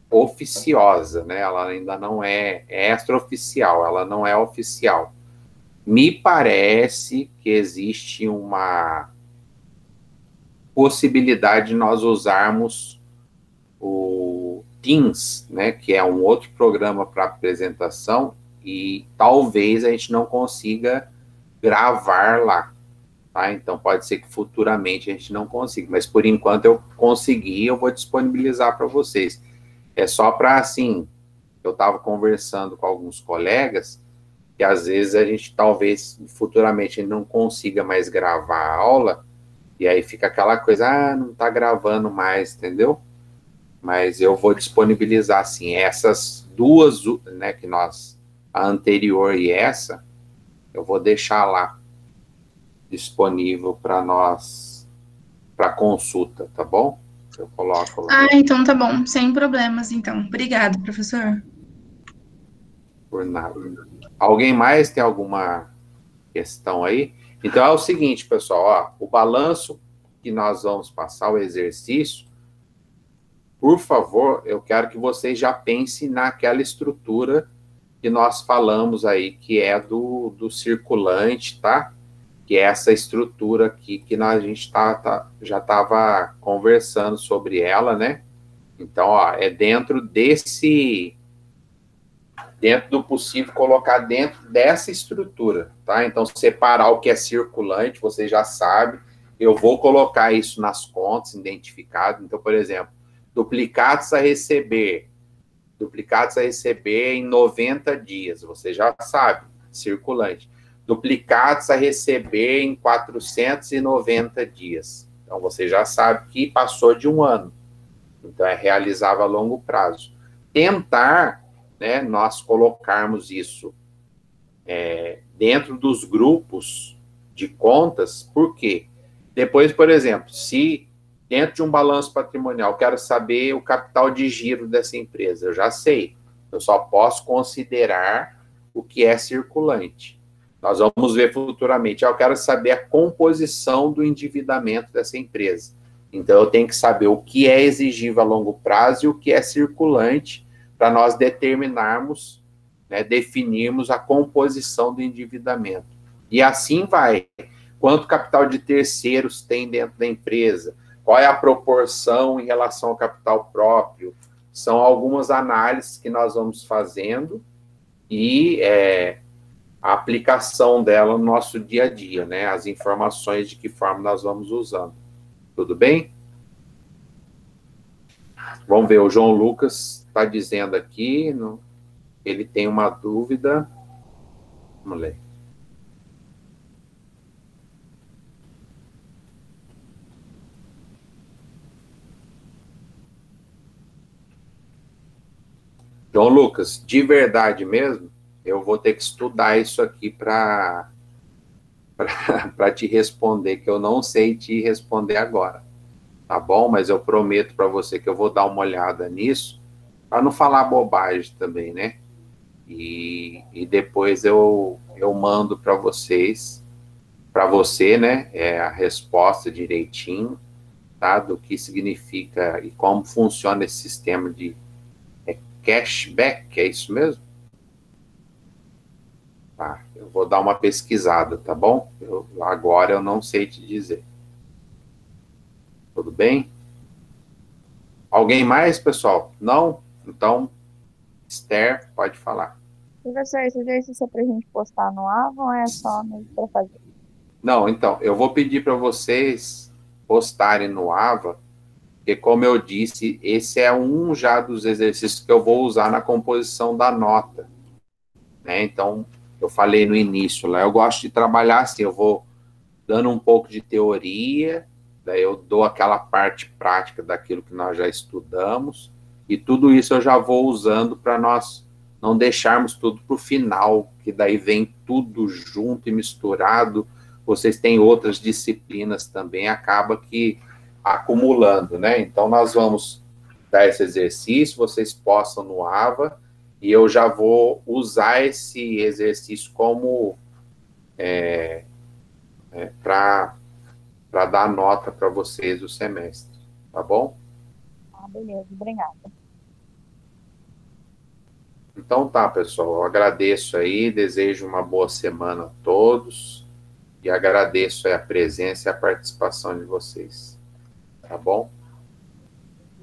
oficiosa, né? Ela ainda não é extraoficial, ela não é oficial. Me parece que existe uma possibilidade de nós usarmos o Teams, né, que é um outro programa para apresentação, e talvez a gente não consiga gravar lá, tá? Então pode ser que futuramente a gente não consiga, mas por enquanto eu consegui, eu vou disponibilizar para vocês. É só para, assim, eu estava conversando com alguns colegas, que às vezes a gente talvez futuramente não consiga mais gravar a aula, e aí fica aquela coisa, não está gravando mais, entendeu? Mas eu vou disponibilizar, assim, essas duas, né, que nós, a anterior e essa, eu vou deixar lá disponível para nós, para consulta, tá bom? Eu coloco lá. Então tá bom, sem problemas, então. Obrigada, professor. Por nada. Alguém mais tem alguma questão aí? Então é o seguinte, pessoal, ó, o balanço que nós vamos passar, o exercício, por favor, eu quero que vocês já pensem naquela estrutura que nós falamos aí, que é do circulante, tá? Que é essa estrutura aqui que a gente já estava conversando sobre ela, né? Então, ó, é dentro do possível, colocar dentro dessa estrutura, tá? Então, separar o que é circulante, você já sabe. Eu vou colocar isso nas contas, identificado. Então, por exemplo, duplicados a receber em 90 dias, você já sabe, circulante. Duplicados a receber em 490 dias. Então, você já sabe que passou de um ano. Então, é realizável a longo prazo. Tentar, né, nós colocarmos isso dentro dos grupos de contas, por quê? Depois, por exemplo, se dentro de um balanço patrimonial eu quero saber o capital de giro dessa empresa, eu já sei, eu só posso considerar o que é circulante. Nós vamos ver futuramente, eu quero saber a composição do endividamento dessa empresa. Então, eu tenho que saber o que é exigível a longo prazo e o que é circulante, para nós determinarmos, né, definirmos a composição do endividamento. E assim vai. Quanto capital de terceiros tem dentro da empresa? Qual é a proporção em relação ao capital próprio? São algumas análises que nós vamos fazendo e a aplicação dela no nosso dia a dia, né? As informações de que forma nós vamos usando. Tudo bem? Vamos ver, o João Lucas está dizendo aqui, ele tem uma dúvida. Vamos ler. João Lucas, de verdade mesmo, eu vou ter que estudar isso aqui para te responder, que eu não sei te responder agora, tá bom? Mas eu prometo para você que eu vou dar uma olhada nisso, para não falar bobagem também, né? E depois eu mando para vocês, para você, né, a resposta direitinho, tá? Do que significa e como funciona esse sistema de cashback, é isso mesmo? Tá, eu vou dar uma pesquisada, tá bom? Agora eu não sei te dizer. Tudo bem? Alguém mais, pessoal? Não? Então, Esther, pode falar. Professor, esse exercício é para a gente postar no AVA ou é só para fazer? Não, então, eu vou pedir para vocês postarem no AVA, porque, como eu disse, esse é um já dos exercícios que eu vou usar na composição da nota, né? Então, eu falei no início lá, eu gosto de trabalhar assim, eu vou dando um pouco de teoria, daí eu dou aquela parte prática daquilo que nós já estudamos, e tudo isso eu já vou usando para nós não deixarmos tudo para o final, que daí vem tudo junto e misturado. Vocês têm outras disciplinas também, acaba que acumulando, né? Então, nós vamos dar esse exercício, vocês possam no AVA, e eu já vou usar esse exercício como para dar nota para vocês do semestre, tá bom? Ah, beleza, obrigada. Então tá, pessoal, eu agradeço aí, desejo uma boa semana a todos, e agradeço aí a presença e a participação de vocês, tá bom?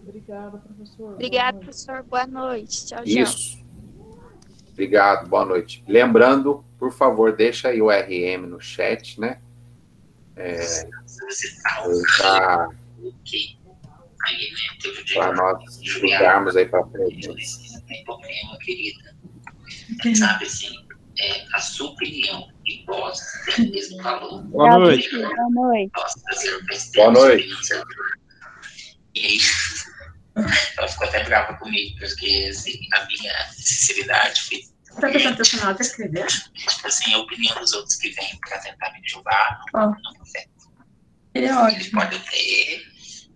Obrigada, professor. Obrigada, professor. Boa noite. Tchau, tchau. Isso. Obrigado, boa noite. Lembrando, por favor, deixa aí o RM no chat, né? Para nós estudarmos aí para frente. Sabe assim, a sua opinião e voz tem o mesmo valor. Boa noite. Boa noite. Boa noite. E aí, ela ficou até brava comigo, porque assim, a minha sinceridade fez. Tá prestando atenção na hora de escrever? Tipo assim, a opinião dos outros que vêm para tentar me julgar não afeta. Ele é Eles ótimo. podem ter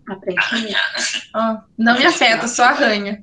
Aprende comigo. arranhar, né? Ó, não me afeta, só arranha.